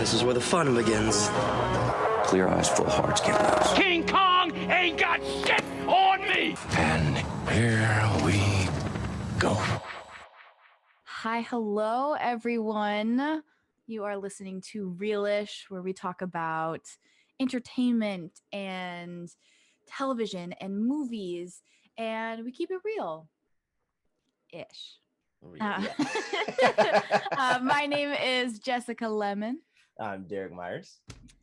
This is where the fun begins. Clear eyes, full hearts, get loose. King Kong ain't got shit on me! And here we go. Hi, hello, everyone. You are listening to Realish, where we talk about entertainment and television and movies, and we keep it real-ish. My name is Jessica Lemon. I'm Derrick Myers.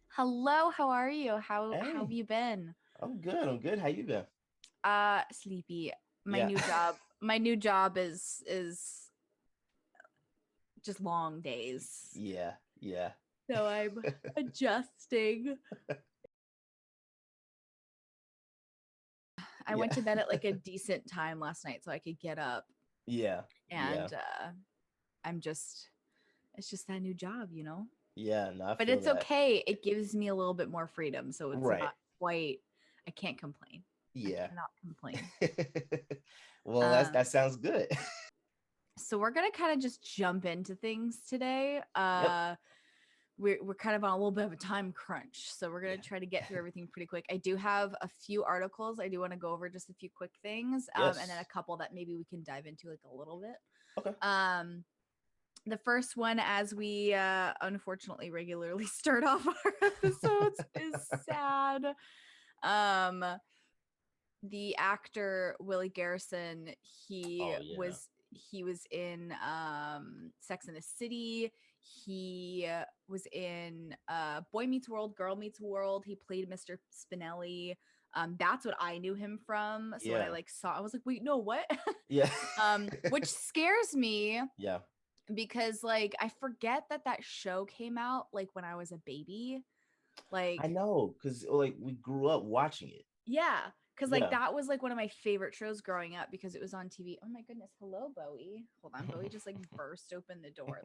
Hello, how are you? How have you been? I'm good. How you been? Sleepy. My new job is just long days. Yeah. So I'm adjusting. I went to bed at like a decent time last night so I could get up. Yeah. And it's just that new job, you know? Yeah, no, but it's okay. It gives me a little bit more freedom. So it's not quite, I can't complain. Yeah. I cannot complain. Well, that sounds good. So we're going to kind of just jump into things today. Yep. We're kind of on a little bit of a time crunch. So we're going to try to get through everything pretty quick. I do have a few articles. I do want to go over just a few quick things. And then a couple that maybe we can dive into like a little bit. Okay. The first one, as we unfortunately regularly start off our episodes, is sad. The actor Willie Garrison, he was in Sex and the City. He was in Boy Meets World, Girl Meets World. He played Mr. Spinelli. That's what I knew him from. So when I saw, I was like, wait, no, what? Yeah. Which scares me. Yeah. Because I forget that show came out when I was a baby. I know, because we grew up watching it. Yeah. Because that was one of my favorite shows growing up because it was on TV. Oh my goodness. Hello, Bowie. Hold on. Bowie just burst open the door.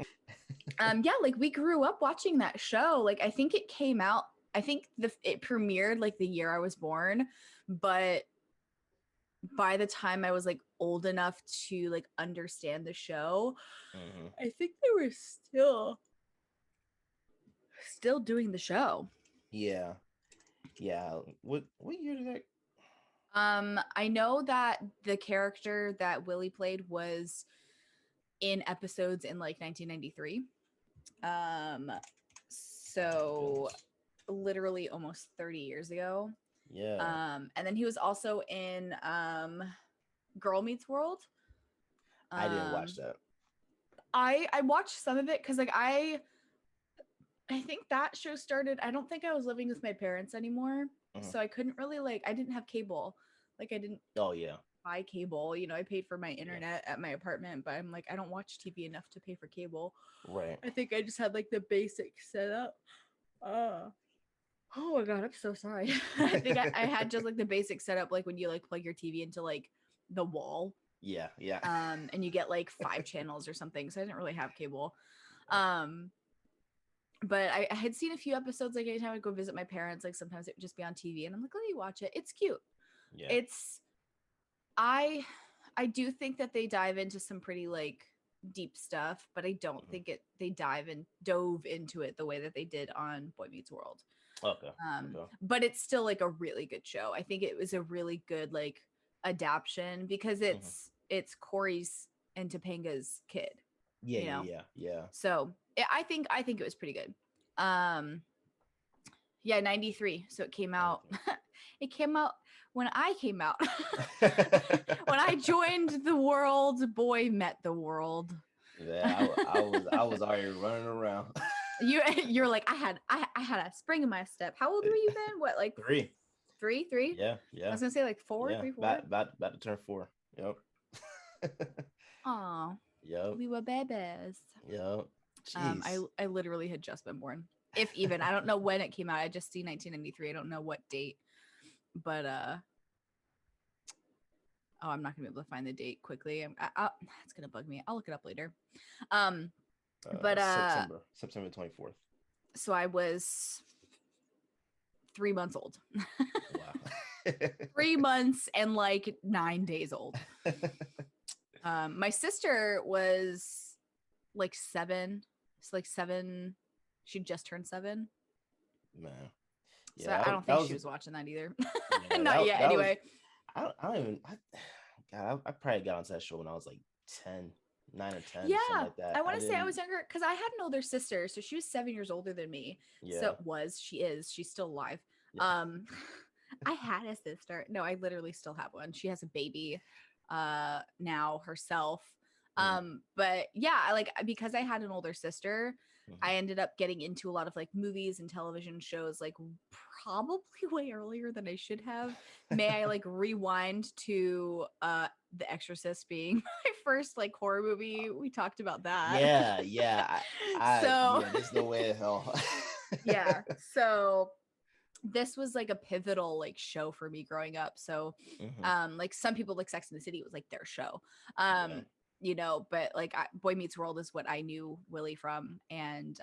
We grew up watching that show. I think it came out. I think it premiered the year I was born, but by the time I was old enough to understand the show, I think they were still doing the show. Yeah. What year did that? I know that the character that Willie played was in episodes in 1993. So literally almost 30 years ago. Yeah. And then he was also in Girl Meets World. I didn't watch that. I watched some of it because I think that show started. I don't think I was living with my parents anymore, so I couldn't really I didn't have cable. I didn't. Oh yeah. Buy cable. I paid for my internet at my apartment, but I'm I don't watch TV enough to pay for cable. Right. I think I just had the basic setup. Oh my god, I'm so sorry. I think I had just the basic setup when you plug your TV into the wall. Yeah. And you get 5 channels or something. So I didn't really have cable. But I had seen a few episodes anytime I'd go visit my parents, sometimes it would just be on TV and I'm let me watch it. It's cute. Yeah. I do think that they dive into some pretty deep stuff, but I don't think they dove into it the way that they did on Boy Meets World. Okay. But it's still a really good show. I think it was a really good adaptation because it's Corey's and Topanga's kid. Yeah. So I think it was pretty good. 93. So it came out. It came out when I came out. When I joined the world, boy met the world. Yeah, I was already running around. You're I had a spring in my step. How old were you then? What 3? 3? Yeah. I was gonna say 4, yeah, 3, 4. About to turn 4. Yep. Aw. Yep. We were babies. Yep. Jeez. I literally had just been born. If even. I don't know when it came out. I just see 1993. I don't know what date. But I'm not gonna be able to find the date quickly. It's gonna bug me. I'll look it up later. September 24th. So I was 3 months old. Wow. 3 months and 9 days old. My sister was 7. It's 7 She just turned 7. Man. So Yeah, I don't think she was watching that either. yeah, Not yet, anyway. I don't even. God, I probably got onto that show when I was like 10, 9 or 10, Yeah, something like that. I want to say I was younger because I had an older sister, so she was 7 years older than me. Yeah. She's still alive. Yeah. I had a sister. No, I literally still have one. She has a baby now herself. But yeah, because I had an older sister, I ended up getting into a lot of like movies and television shows like probably way earlier than I should have. May I like rewind to The Exorcist being my first like horror movie? We talked about that. Yeah. There's no way in hell. Yeah. So this was like a pivotal like show for me growing up. So like some people like Sex and the City was like their show. You know, but like Boy Meets World is what I knew Willie from. And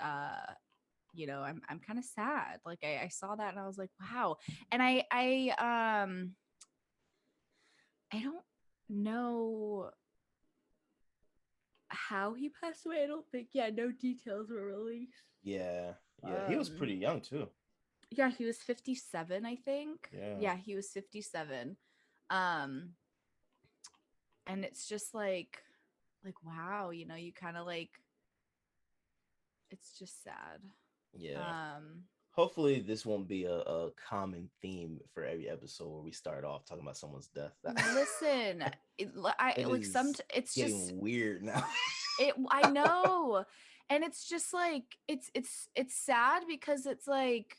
you know, I'm kind of sad. Like I saw that and I was like, wow. And I don't know how he passed away. I don't think, no details were released. Yeah. He was pretty young too. Yeah, he was 57, I think. Yeah, he was 57. And it's just like wow, you know, you kind of like, it's just sad. Yeah. Hopefully this won't be a common theme for every episode where we start off talking about someone's death. Listen, it's getting just weird now. I know. And it's just like it's sad because it's like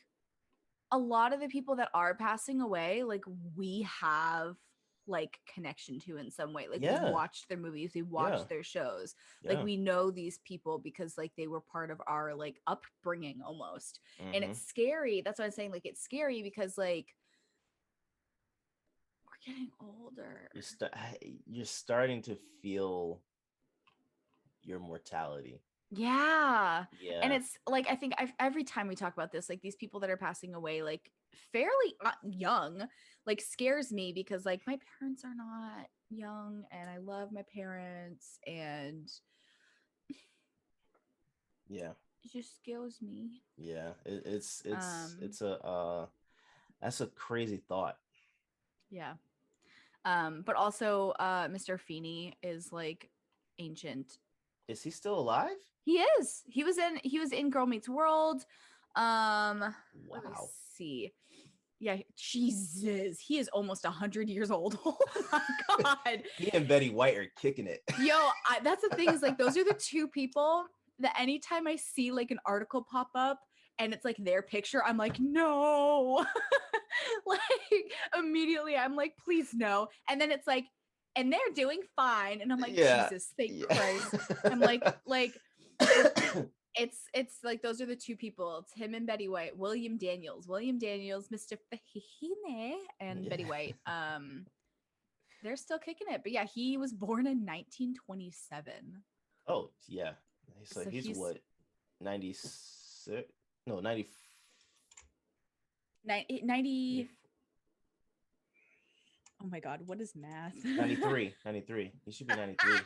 a lot of the people that are passing away, like we have like connection to in some way. Like we watched their movies, we watched their shows. Like we know these people because like they were part of our like upbringing almost. And it's scary. That's why I'm saying like it's scary because like we're getting older. You're starting to feel your mortality. Yeah. And it's like, I think every time we talk about this, like these people that are passing away, like fairly young, like scares me because like my parents are not young and I love my parents and it just scares me. Yeah. It's that's a crazy thought. Yeah. But also Mr. Feeney is like ancient. Is he still alive? He is. He was in Girl Meets World. Let me see. Yeah, Jesus. He is almost 100 years old. Oh my God. He and Betty White are kicking it. Yo, that's the thing is like those are the two people that anytime I see like an article pop up and it's like their picture, I'm like, no. Like immediately I'm like, please no. And then it's like, and they're doing fine. And I'm like, Jesus, thank Christ. I'm like, it's like, those are the two people. It's him and Betty White, William Daniels, Mr. Fahine and Betty White. They're still kicking it. But yeah, he was born in 1927. Oh, yeah. So he's what, 96? No, 90. 90. Oh my God, what is math? 93. He should be 93.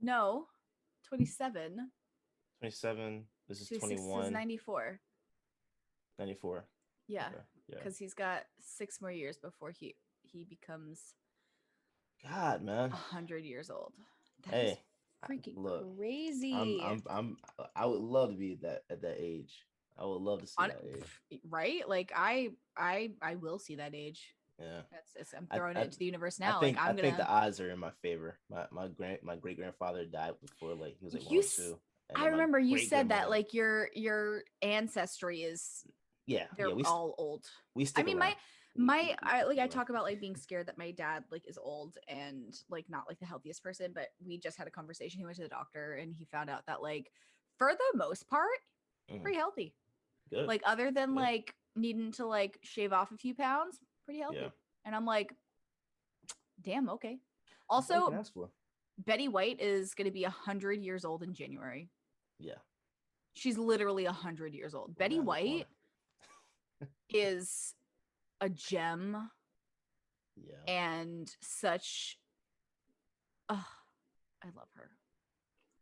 No, 27. 27. This is 21. This is 94. 94. Yeah, because he's got 6 more years before he becomes God, man, 100 years old. That is freaking crazy. I would love to be at that age. I would love to see that age. Right? Like I will see that age. Yeah, I'm throwing it into the universe now. I think the odds are in my favor. My great grandfather died before like he was like 1 or 2. I remember you said that like your ancestry is they're all old. We stick around. I talk about like being scared that my dad like is old and like not like the healthiest person, but we just had a conversation. He went to the doctor and he found out that like for the most part pretty healthy. Good. Like other than like needing to like shave off a few pounds, pretty healthy. And I'm like, damn, okay. Also, Betty White is going to be 100 years old in January. Yeah. She's literally 100 years old. Betty White is a gem. And such I love her.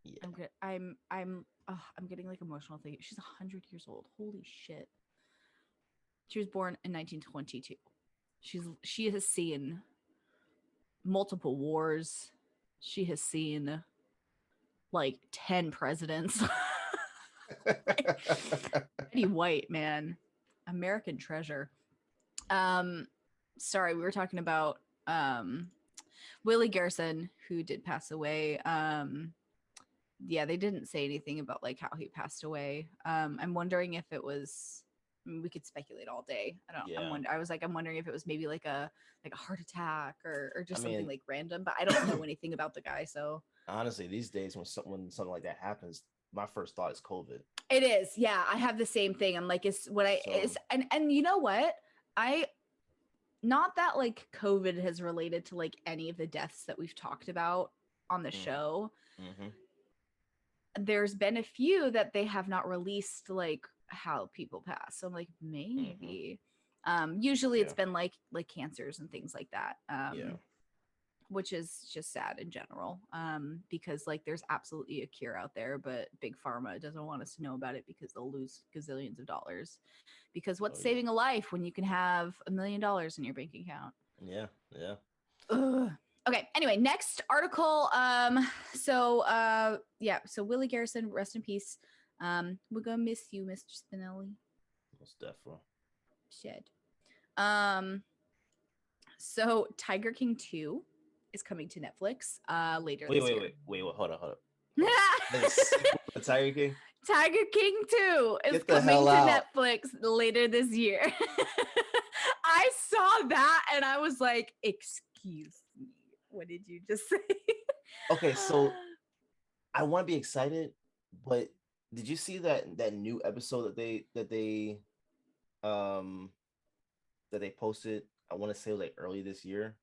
Yeah. I'm good. I'm getting like emotional thinking. She's 100 years old. Holy shit. She was born in 1922. She has seen multiple wars. She has seen like 10 presidents. Betty White, man. American treasure. Sorry, we were talking about Willie Garrison, who did pass away. Yeah, they didn't say anything about like how he passed away. I'm wondering if it was. I mean, we could speculate all day. I don't. Yeah. I'm wondering if it was maybe like a heart attack or just I something mean, like random. But I don't know anything about the guy. So honestly, these days when something like that happens, my first thought is COVID. it is. Yeah, I have the same thing. I'm like, is what I So, is and you know what I. Not that like COVID has related to like any of the deaths that we've talked about on the show. mm-hmm. There's been a few that they have not released like how people pass. So I'm like, maybe. Usually it's been like cancers and things like that. Which is just sad in general. Because like there's absolutely a cure out there, but big pharma doesn't want us to know about it because they'll lose gazillions of dollars. Because what's saving a life when you can have $1 million in your bank account? Yeah. Ugh. Okay, anyway, next article. So Willie Garrison, rest in peace. We're gonna miss you, Mr. Spinelli. Most definitely. Shed. So Tiger King 2 is coming to Netflix later this year. Wait, hold on. The Tiger King? Tiger King 2 is coming to Netflix later this year. I saw that and I was like, excuse me, what did you just say? Okay, so I want to be excited, but did you see that new episode that they posted? I want to say like early this year.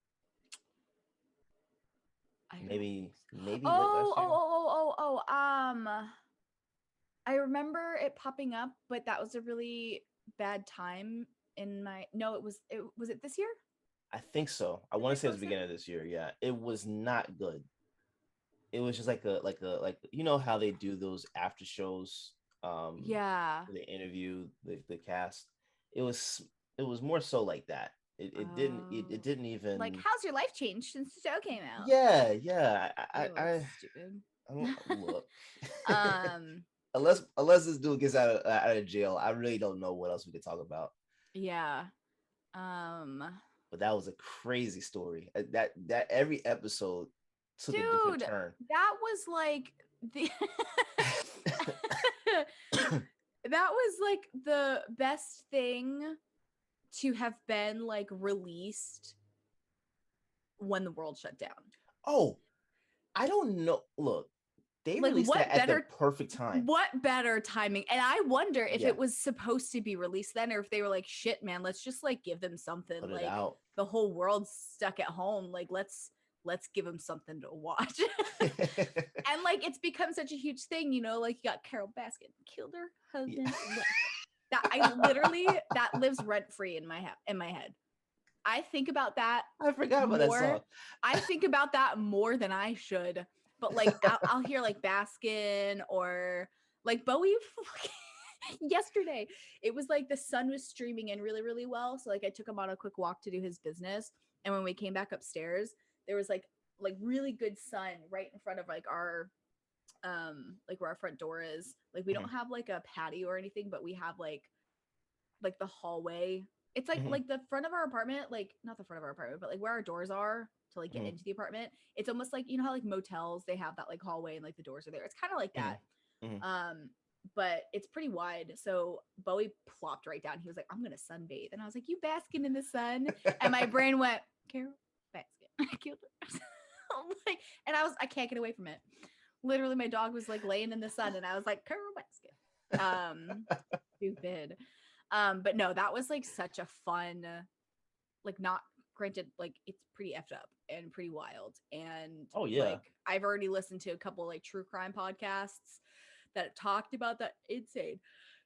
Maybe late last year. I remember it popping up, but that was a really bad time in my. No, was it this year? I think so. I want to say it was the beginning of this year. Yeah, it was not good. It was just like you know how they do those after shows. Yeah. They interview the cast. It was more so like that. It didn't even like, how's your life changed since the show came out? Yeah. I stupid. Look. Unless this dude gets out of jail, I really don't know what else we could talk about. Yeah. But that was a crazy story. That every episode took a different turn. That was like the that was like the best thing to have been like released when the world shut down. Oh, I don't know. Look, they like, released that at the perfect time. What better timing? And I wonder if it was supposed to be released then, or if they were like, shit, man, let's just like give them something. Put like it out. The whole world's stuck at home. Like let's give them something to watch. And like it's become such a huge thing, you know, like you got Carol Baskin killed her husband. Yeah. That I literally that lives rent free in my head. I think about that. I forgot about that song. I think about that more than I should. But like I'll hear like Baskin or like Bowie. Yesterday, it was like the sun was streaming in really, really well. So like I took him on a quick walk to do his business, and when we came back upstairs, there was like really good sun right in front of like our like where our front door is. Like we don't have like a patio or anything, but we have like the hallway. It's like like the front of our apartment, like not the front of our apartment, but like where our doors are to like get into the apartment. It's almost like, you know how like motels, they have that like hallway and like the doors are there. It's kind of like that. But it's pretty wide. So Bowie plopped right down. He was like, I'm gonna sunbathe. And I was like, you basking in the sun? And my brain went, Carol Baskin. I killed her. Like, and I can't get away from it. Literally, my dog was like laying in the sun, and I was like, Carol Baskin. Stupid. But no, that was like such a fun, like not granted, like it's pretty effed up and pretty wild. And like I've already listened to a couple like true crime podcasts that talked about that. Insane.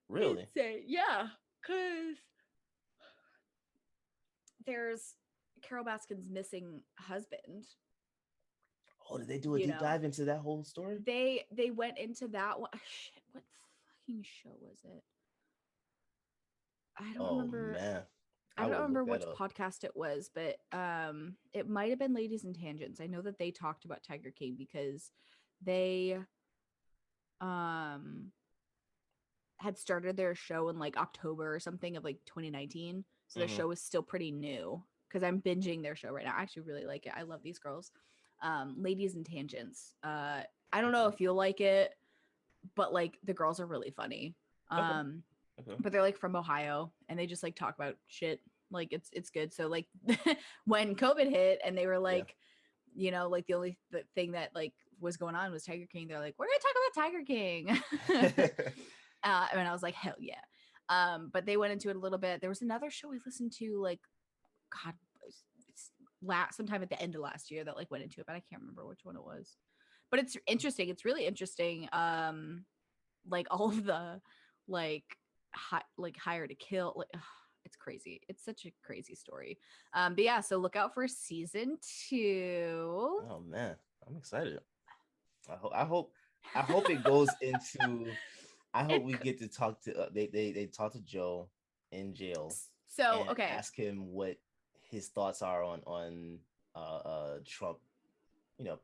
Really? Insane. Yeah. Cause there's Carol Baskin's missing husband. Oh, did they do a You deep know, dive into that whole story? they went into that one. Shit, what fucking show was it? I don't Oh remember. man, I I don't will look remember that which up. podcast it was, but it might have been Ladies and Tangents. I know that they talked about Tiger King because they um had started their show in like October or something of like 2019. So their Mhm. show was still pretty new because I'm binging their show right now. I actually really like it. I love these girls. Ladies and Tangents. I don't know if you'll like it, but like the girls are really funny. Okay. Um Okay. but they're like from Ohio and they just like talk about shit. Like it's good. So like when COVID hit and they were Yeah. like, you know, like the only thing that like was going on was Tiger King. They're like, we're gonna talk about Tiger King. And I was like, hell yeah. But they went into it a little bit. There was another show we listened to, like, God, it's sometime at the end of last year that like went into it, but I can't remember which one it was. But it's interesting. It's really interesting. Like all of the like Hire to Kill, like it's crazy. It's such a crazy story. But yeah, so look out for season 2. Oh man, I'm excited. I hope it goes into. I hope we get to talk to. They talk to Joe in jail So and okay. ask him what his thoughts are on Trump,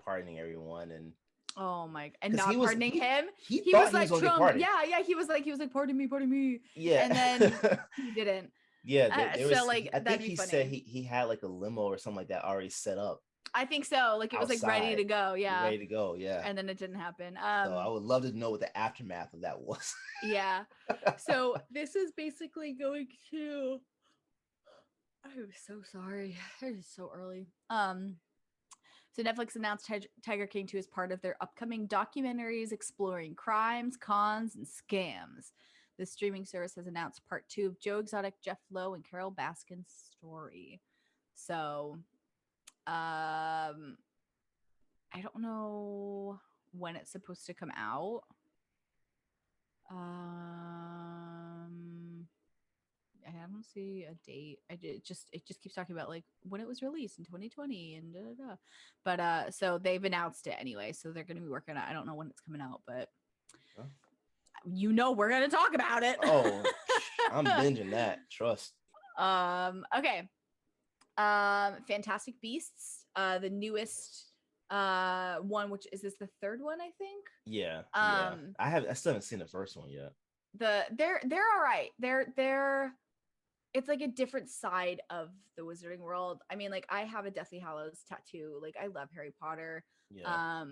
pardoning everyone Oh my, and 'cause not pardoning him. he He thought was he was like gonna get Trump. pardoned. Yeah, he was like pardon me. Yeah. And then he didn't. Yeah, there So was. like I that'd think be he funny. said he had like a limo or something like that already set up I think so. Like it was like ready outside, to go. Yeah. ready to go. Yeah. And then it didn't happen. So I would love to know what the aftermath of that was. Yeah. So this is basically going to. I'm so sorry. It is so early. So Netflix announced Tiger King 2 as part of their upcoming documentaries exploring crimes, cons, and scams. The streaming service has announced part 2 of Joe Exotic, Jeff Lowe, and Carol Baskin's story. So, I don't know when it's supposed to come out. I don't see a date. It just keeps talking about like when it was released in 2020 and da, da, da. But so they've announced it anyway, so they're going to be working on it. I don't know when it's coming out, but Huh? you know we're going to talk about it. Oh, I'm binging that. Trust. Okay. Fantastic Beasts, the newest one, which is this the third one, I think. Yeah. Yeah. I still haven't seen the first one yet. They're all right. They're it's like a different side of the wizarding world. I mean, like I have a Deathly Hallows tattoo. Like I love Harry Potter. Yeah.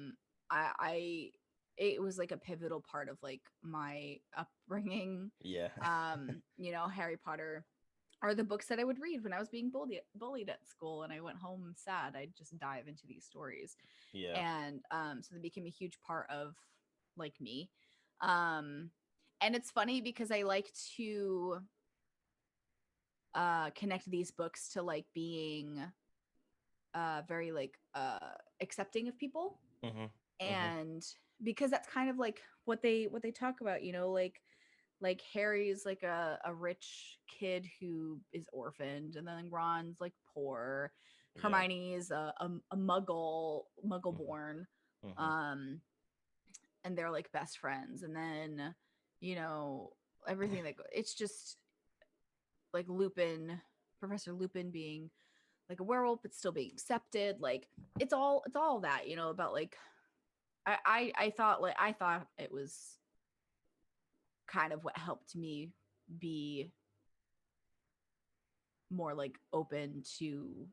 I it was like a pivotal part of like my upbringing. Yeah. Harry Potter are the books that I would read when I was being bullied at school and I went home sad. I'd just dive into these stories. Yeah. And so they became a huge part of like me. And it's funny because I like to connect these books to like being very like accepting of people. Mm-hmm. And because that's kind of like what they talk about, like Harry's like a rich kid who is orphaned, and then Ron's like poor. Yeah. Hermione's a muggle born. Mm-hmm. And they're like best friends, and then everything that it's just like Professor Lupin being like a werewolf but still being accepted. Like it's all that about like I thought it was kind of what helped me be more like open to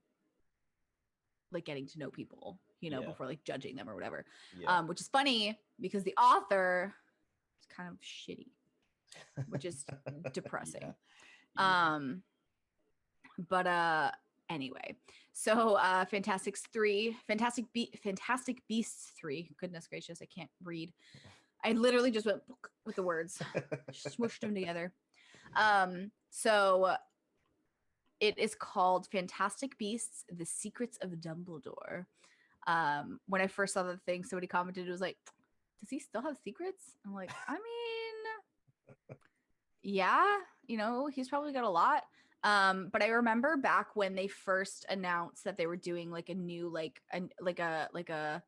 like getting to know people, Yeah. before like judging them or whatever. Yeah. Which is funny because the author is kind of shitty, which is depressing. Yeah. But anyway, so Fantastic Beasts 3. Goodness gracious, I can't read. I literally just went with the words, smooshed them together. So it is called Fantastic Beasts: The Secrets of Dumbledore. When I first saw the thing, somebody commented, it was like, does he still have secrets? I'm like, I mean, yeah, he's probably got a lot. But I remember back when they first announced that they were doing like a new like a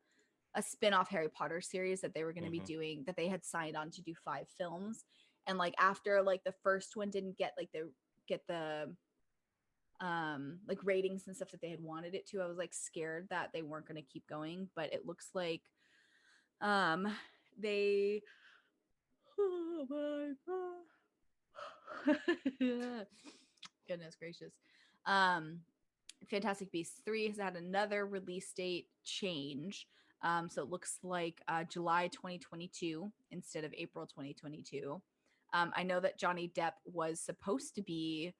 a spin-off Harry Potter series that they were going to be Mhm. doing, that they had signed on to do 5 films. And like after like the first one didn't get like the like ratings and stuff that they had wanted it to, I was like scared that they weren't going to keep going, but it looks like they oh my god. Goodness gracious. Fantastic Beasts 3 has had another release date change. So it looks like July 2022 instead of April 2022. I know that Johnny Depp was supposed to be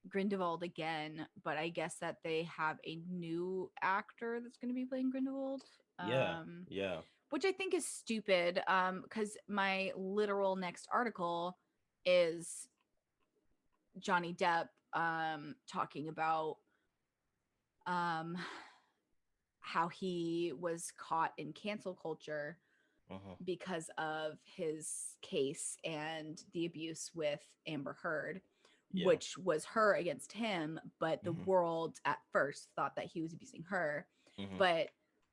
Grindelwald again, but I guess that they have a new actor that's going to be playing Grindelwald. Yeah. Yeah. Which I think is stupid, because my literal next article is Johnny Depp talking about how he was caught in cancel culture Mhm. because of his case and the abuse with Amber Heard, Yeah. which was her against him, but the Mhm. world at first thought that he was abusing her. Mhm. But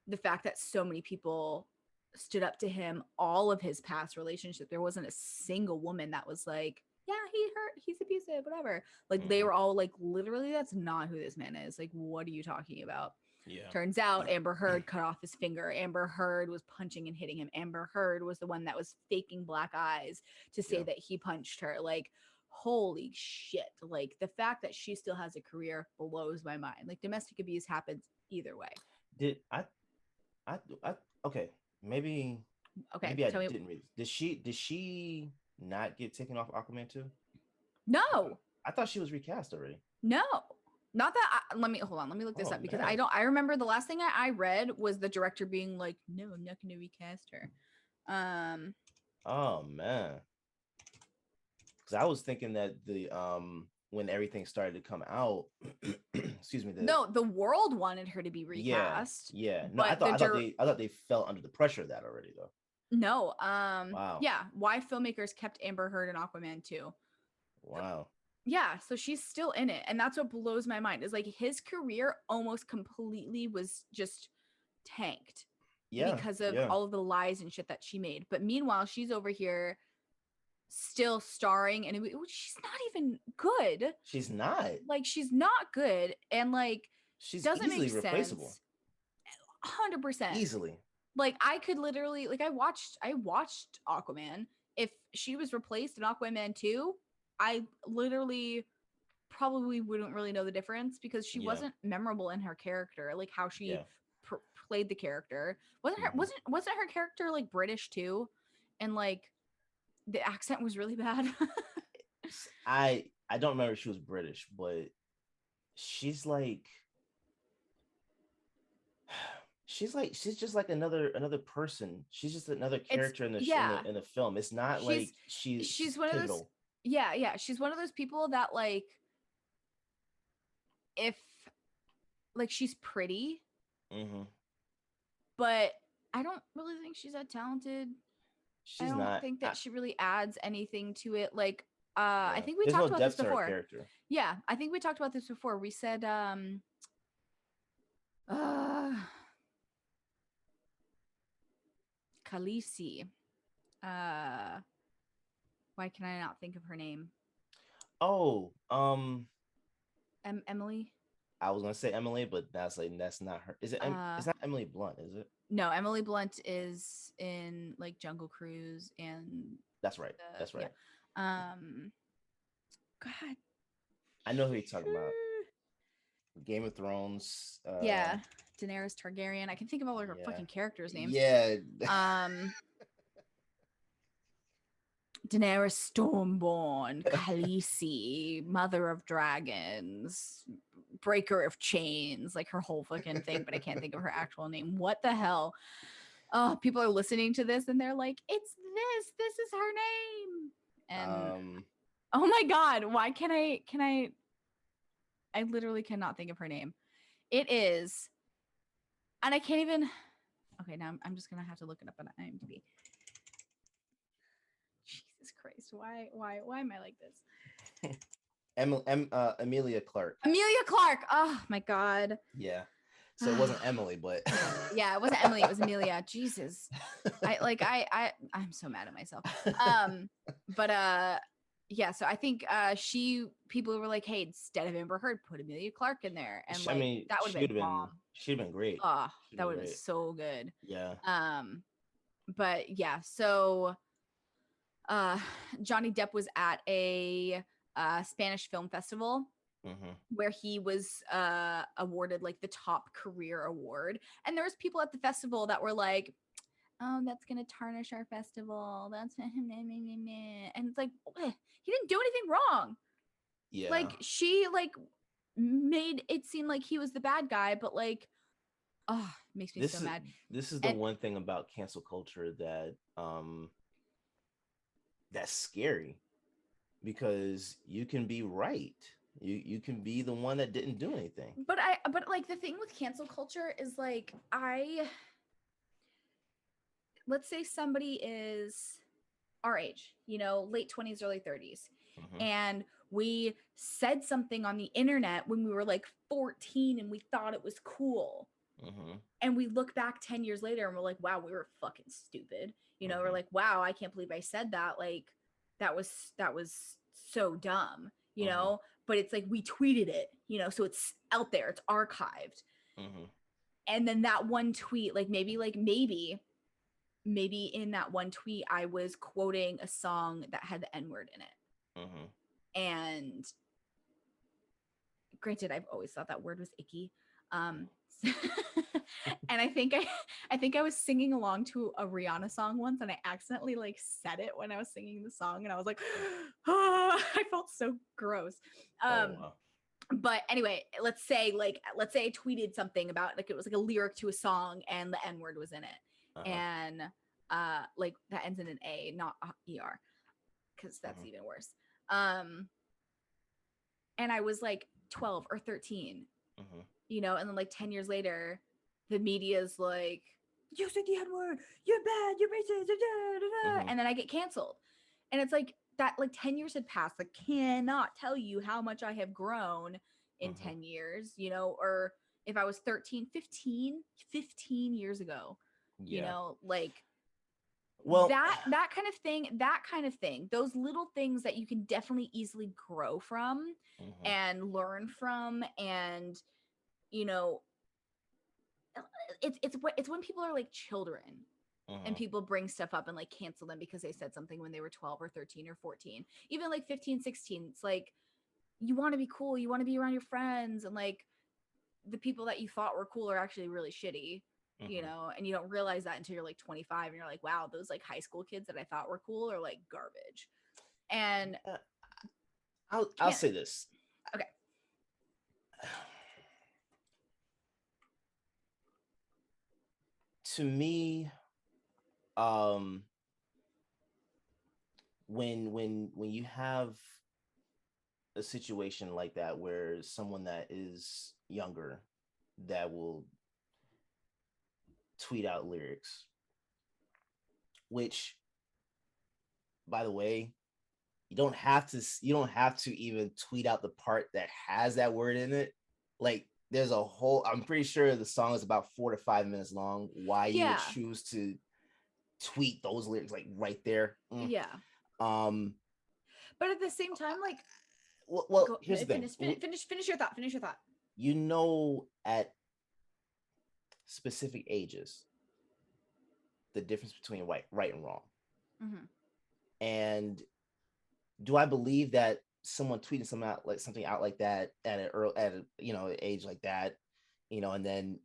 the fact that so many people stood up to him, all of his past relationships, there wasn't a single woman that was like, yeah, he's abusive, whatever. Like they were all like, literally, that's not who this man is. Like, what are you talking about? Yeah. Turns out Amber Heard cut off his finger. Amber Heard was punching and hitting him. Amber Heard was the one that was faking black eyes to say Yeah. that he punched her. Like, holy shit. Like, the fact that she still has a career blows my mind. Like, domestic abuse happens either way. Did I okay, maybe Okay, I tell me. didn't read. Did she not get taken off Aquaman 2? No, I thought she was recast already. no. Not that let me hold on, let me look this Oh, up because man. I remember the last thing I read was the director being like, no, I'm not gonna recast her. Oh man. Because I was thinking that the when everything started to come out, excuse me, No, the world wanted her to be yeah, recast. yeah. No, But I thought they fell under the pressure of that already though. no, Wow. yeah, why filmmakers kept Amber Heard in Aquaman 2. Wow. Yeah, so she's still in it, and that's what blows my mind is like his career almost completely was just tanked Yeah. because of Yeah. all of the lies and shit that she made. But meanwhile, she's over here still starring, and she's not even good. She's not. Like she's not good, and like She's doesn't easily make replaceable. sense. 100%. Easily. Like I could literally like I watched Aquaman. If she was replaced in Aquaman 2, I literally probably wouldn't really know the difference because she Yeah. wasn't memorable in her character, like how she Yeah. played the character. Wasn't her wasn't her character like British too? And like the accent was really bad. I don't remember if she was British, but she's like she's just like another person. She's just another character in the in the film. It's not like she's one pivotal. of those yeah, she's one of those people that like if like she's pretty, but I don't really think she's that talented. I don't think that she really adds anything to it. Like yeah. I think we There's talked no about this depth to her before. character. Yeah, I think we talked about this before. We said Khaleesi. Why can I not think of her name? Oh, Emily. I was gonna say Emily, but that's not her. Is it? It's not Emily Blunt, is it? No, Emily Blunt is in like Jungle Cruise and. That's right. That's right. Yeah. God. I know who you're talking about. Game of Thrones. Yeah, Daenerys Targaryen. I can think of all of her fucking characters' names. Yeah. Daenerys Stormborn, Khaleesi, Mother of Dragons, Breaker of Chains, like her whole fucking thing, but I can't think of her actual name. What the hell? Oh, people are listening to this and they're like, it's this. This is her name. And oh my God, why can I literally cannot think of her name. It is, and I can't even, okay, now I'm just going to have to look it up on IMDb. Jesus Christ. Why am I like this? Emilia Clarke. Emilia Clarke. Oh my God. Yeah. So it wasn't Emily, but yeah, it wasn't Emily, it was Amelia. Jesus. I'm so mad at myself. But yeah, so I think people were like, hey, instead of Amber Heard, put Amelia Clark in there. And I like mean, that would have been bomb. she'd have been great. Oh, She'd that been would have been great. so good. Yeah. But yeah, so Johnny Depp was at a Spanish film festival where he was awarded like the top career award. And there was people at the festival that were like, oh, that's gonna tarnish our festival. That's and it's like he didn't do anything wrong. Yeah. Like she like made it seem like he was the bad guy, but like, oh, makes me so mad. This is the one thing about cancel culture that that's scary, because you can be right. You can be the one that didn't do anything. But like the thing with cancel culture is like let's say somebody is our age, late 20s, early 30s, and we said something on the internet when we were like 14 and we thought it was cool. And we look back 10 years later and we're like, wow, we were fucking stupid. We're like, wow, I can't believe I said that. Like that was so dumb, but it's like we tweeted it, so it's out there, it's archived. And then that one tweet, like maybe in that one tweet, I was quoting a song that had the N-word in it. And granted, I've always thought that word was icky. And I think I was singing along to a Rihanna song once, and I accidentally like said it when I was singing the song, and I was like, oh, I felt so gross. Wow. But anyway, let's say I tweeted something about like it was like a lyric to a song and the N-word was in it. And like that ends in an A, not ER, because that's even worse. And I was like 12 or 13, and then like 10 years later, the media's like, you said the N-word, you're bad, you're racist, and then I get canceled. And it's like that, like 10 years had passed. I cannot tell you how much I have grown in 10 years, or if I was 13, 15 years ago, like, well, that kind of thing, those little things that you can definitely easily grow from and learn from. And, it's when people are like children and people bring stuff up and like cancel them because they said something when they were 12 or 13 or 14, even like 15, 16. It's like, you want to be cool. You want to be around your friends, and like the people that you thought were cool are actually really shitty, and you don't realize that until you're like 25 and you're like, wow, those like high school kids that I thought were cool are like garbage. And I'll say this. Okay. To me, when you have a situation like that where someone that is younger that will tweet out lyrics, which, by the way, you don't have to even tweet out the part that has that word in it. Like there's a whole, I'm pretty sure the song is about 4 to 5 minutes long. Why you would choose to tweet those lyrics like right there. Yeah. But at the same time, like, well, here's the thing. Finish your thought. At specific ages, the difference between right and wrong. And do I believe that someone tweeting something out like that at an age like that, and then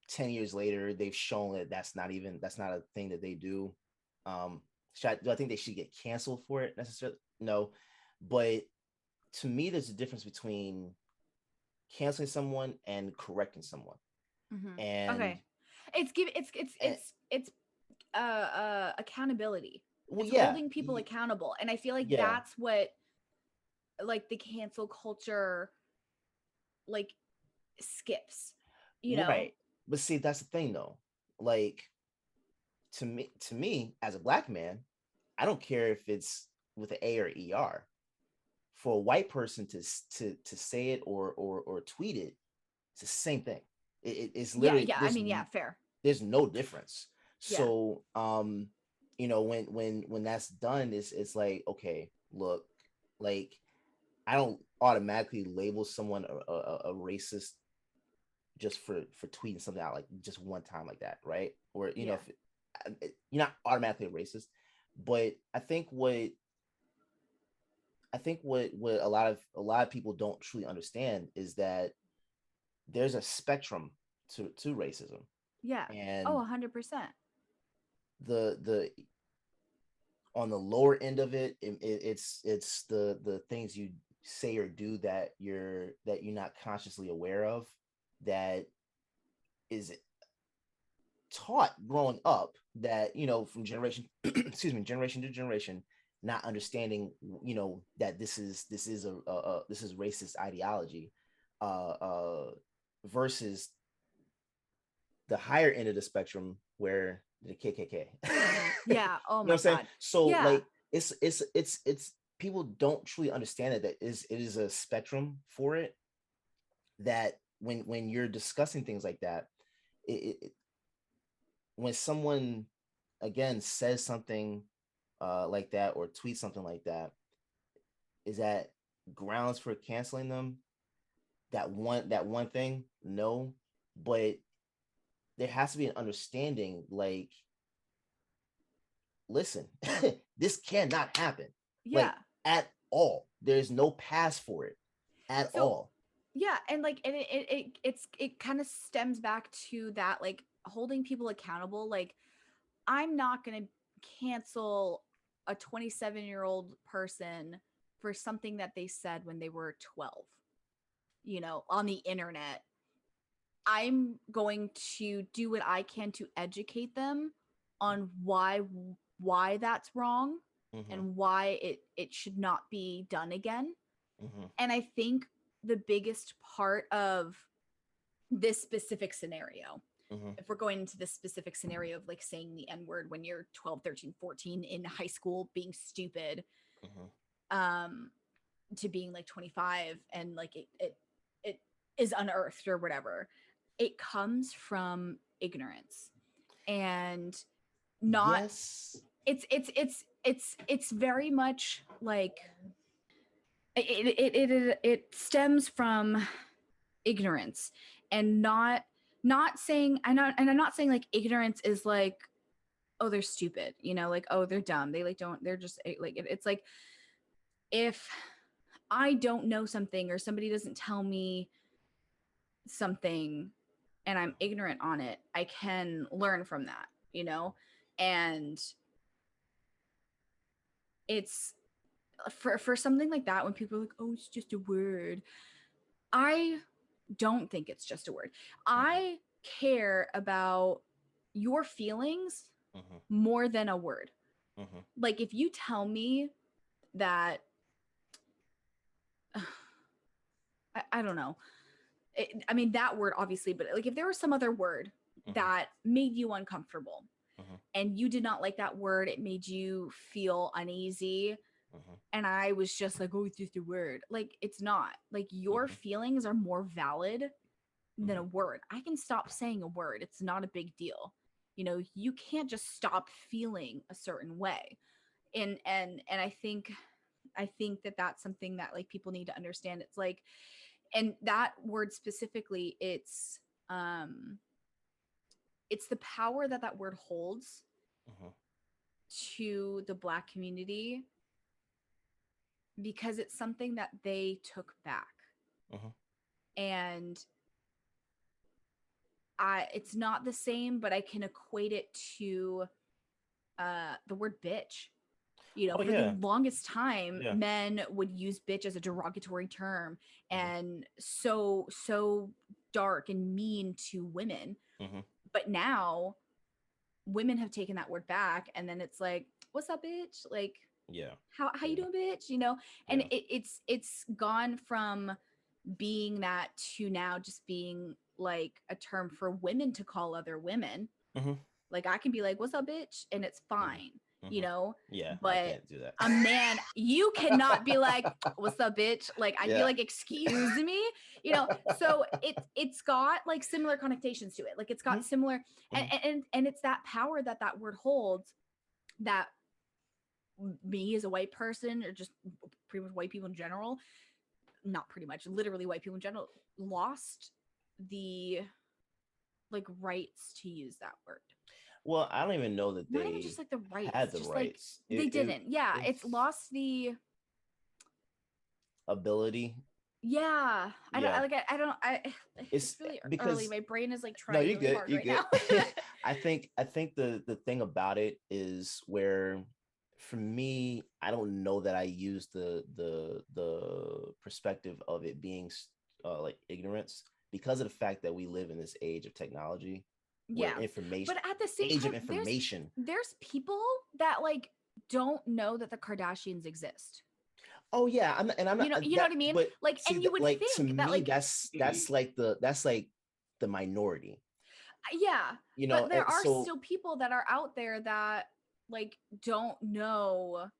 10 years later they've shown that that's not a thing that they do. Do I think they should get canceled for it necessarily? No, but to me, there's a difference between canceling someone and correcting someone. And okay, it's accountability. Well, it's holding people accountable, and I feel like that's what like the cancel culture like skips, right. But see, that's the thing though. Like to me as a black man, I don't care if it's with an A or ER. For a white person to say it or tweet it, it's the same thing. It's Yeah, literally yeah. I mean, yeah, fair. there's no difference. Yeah. So you know, when that's done, it's like, okay, look, like I don't automatically label someone a racist just for tweeting something out like just one time like that, right? Or you know, Yeah. if you're not automatically a racist, but I think what a lot of people don't truly understand is that there's a spectrum to racism, Yeah. Oh, and 100%. the on the lower end of it, it's the things you say or do that you're not consciously aware of, that is taught growing up, that you know, from generation excuse me, generation to generation, not understanding, you know, that this is this is racist ideology, uh uh versus the higher end of the spectrum where the KKK. You Yeah. Oh know what my I'm saying? God. So Yeah. like it's people don't truly understand it is a spectrum for it, that when you're discussing things like that, when someone again says something like that, or tweets something like that, is that grounds for canceling them? That one thing, no, but there has to be an understanding, like, listen, this cannot happen, Yeah. like, at all. There's no pass for it at So all. yeah, and like, and it kind of stems back to that, like holding people accountable. Like, I'm not gonna cancel a 27-year-old person for something that they said when they were 12, you know, on the internet. I'm going to do what I can to educate them on why that's wrong, Mm-hmm, and why it should not be done again. mm-hmm, And I think the biggest part of this specific scenario, mm-hmm, if we're going into this specific scenario of like saying the N word when you're 12, 13, 14 in high school, being stupid, mm-hmm. um, to being like 25, and like it is unearthed or whatever, it comes from ignorance, and not Yes. it's very much like it stems from ignorance, and not saying, I'm not saying like ignorance is like, oh, they're stupid, you know, like, oh, they're dumb, they like don't, they're just like, it's like, if I don't know something, or somebody doesn't tell me something, and I'm ignorant on it, I can learn from that, you know? And it's for something like that, when people are like, oh, it's just a word, I don't think it's just a word. Mm-hmm, I care about your feelings mm-hmm, more than a word. mm-hmm, Like, if you tell me that, I don't know. I mean, that word obviously, but like, if there was some other word mm-hmm, that made you uncomfortable, mm-hmm, and you did not like that word, it made you feel uneasy, mm-hmm, and I was just like, oh, it's just a word. Like, it's not. Like, your mm-hmm, feelings are more valid than mm-hmm. a word. I can stop saying a word. It's not a big deal. You know, you can't just stop feeling a certain way. And I think that that's something that like people need to understand. It's like, and that word specifically, it's the power that that word holds Mm-hmm. to the Black community, because it's something that they took back. Mm-hmm. And it's not the same, but I can equate it to the word bitch. You know, Oh for the yeah, longest time, yeah. men would use bitch as a derogatory term, Mm-hmm, and so dark and mean to women. mm-hmm. But now women have taken that word back, and then it's like, what's up, bitch? Like, Yeah, how you yeah, doing, bitch? You know, and yeah. it's gone from being that to now just being like a term for women to call other women. Mm-hmm, Like, I can be like, what's up, bitch? And it's mm-hmm, fine. you know. Yeah, I but can't do that. a man, you cannot be like, what's up, bitch? Like, I'd be like, excuse me, you know. So it's got like similar connotations to it. Like, it's got similar, and it's that power that word holds, that me as a white person, or just pretty much white people in general, not pretty much, literally white people in general, lost the like rights to use that word. Well, I don't even know that Not they even just like the rights, had the just rights. like they didn't. It's lost the ability. Yeah, Yeah. it's really because early. My brain is like no, trying you're really good. hard You're right good. now. I think the thing about it is where, for me, I don't know that I use the perspective of it being like ignorance, because of the fact that we live in this age of technology, where Yeah, information, but at the same age time, of information. there's people that like don't know that the Kardashians exist. Oh yeah, I'm not You know what I mean? but Like, see, and you would like, to think that me, like that's like the minority. yeah, You know, but there are so still people that are out there that like don't know.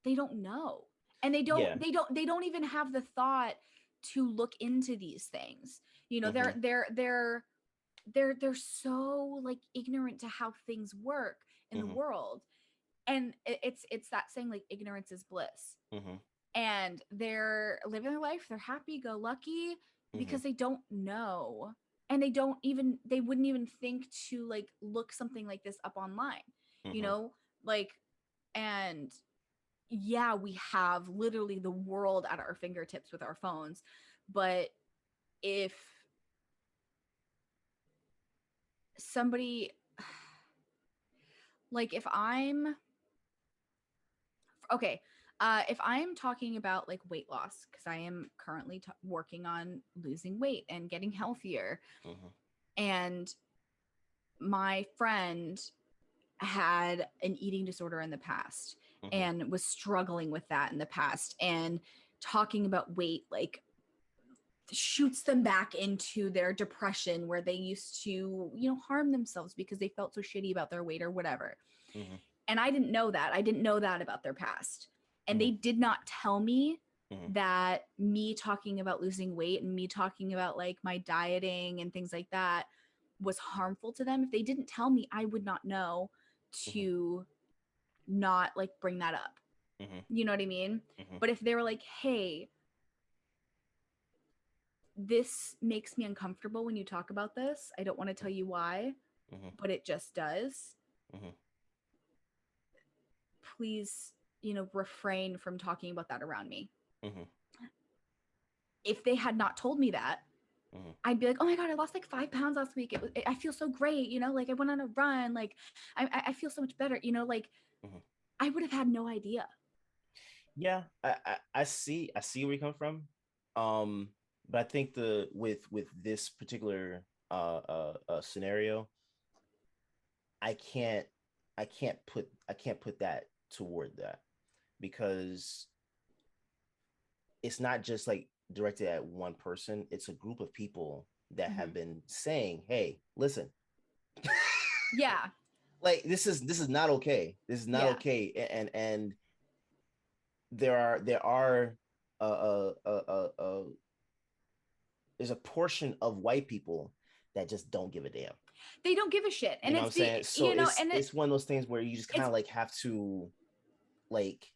They don't know, and yeah. they don't even have the thought to look into these things. You know, Mhm. they're so like ignorant to how things work in the Mhm. world, and it's that saying, like, ignorance is bliss. Mhm. And they're living their life, they're happy go lucky, Mhm. because they don't know, and they wouldn't even think to like look something like this up online, you Mhm. know, like. And yeah, we have literally the world at our fingertips with our phones, but if somebody, like, if I'm okay, if I'm talking about like weight loss, because I am currently working on losing weight and getting healthier, Mhm. and my friend had an eating disorder in the past Mhm. and was struggling with that in the past, and talking about weight like shoots them back into their depression, where they used to, you know, harm themselves because they felt so shitty about their weight or whatever. Mhm. And I didn't know that. I didn't know that about their past. And Mhm. they did not tell me Mhm. that me talking about losing weight and me talking about like my dieting and things like that was harmful to them. If they didn't tell me, I would not know to not like bring that up. Mhm. You know what I mean? Mhm. But if they were like, hey, this makes me uncomfortable when you talk about this, I don't want to tell you why, Mhm. but it just does. Mhm. Please, you know, refrain from talking about that around me. Mhm. If they had not told me that, Mhm. I'd be like, oh my God, I lost like 5 pounds last week. I feel so great. You know, like, I went on a run. Like, I feel so much better. You know, like, Mhm. I would have had no idea. Yeah, I see where you come from. But I think the with this particular scenario, I can't I can't put that toward that, because it's not just like directed at one person. It's a group of people that have been saying, hey, listen, Yeah. like, this is not okay. This is not Yeah. okay. And there are there's a portion of white people that just don't give a damn. They don't give a shit. You And know what I'm it's the, saying? So you know, and it's one of those things where you just kind it's, of like have to, like,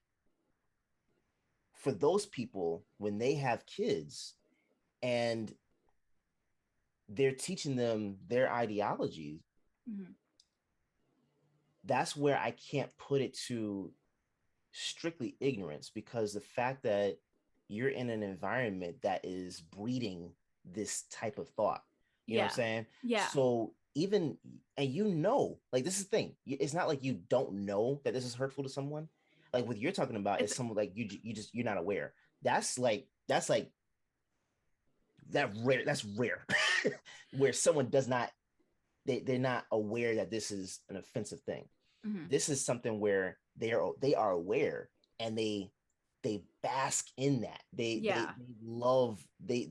for those people, when they have kids and they're teaching them their ideologies, that's where I can't put it to strictly ignorance, because the fact that you're in an environment that is breeding this type of thought, you know what yeah. I'm saying? Yeah. So even, and you know, like, this is the thing, it's not like you don't know that this is hurtful to someone. Like, what you're talking about is someone like you're not aware. That's like that's rare. Where someone does not, they're not aware that this is an offensive thing. This is something where they are aware, and they bask in that. They love, they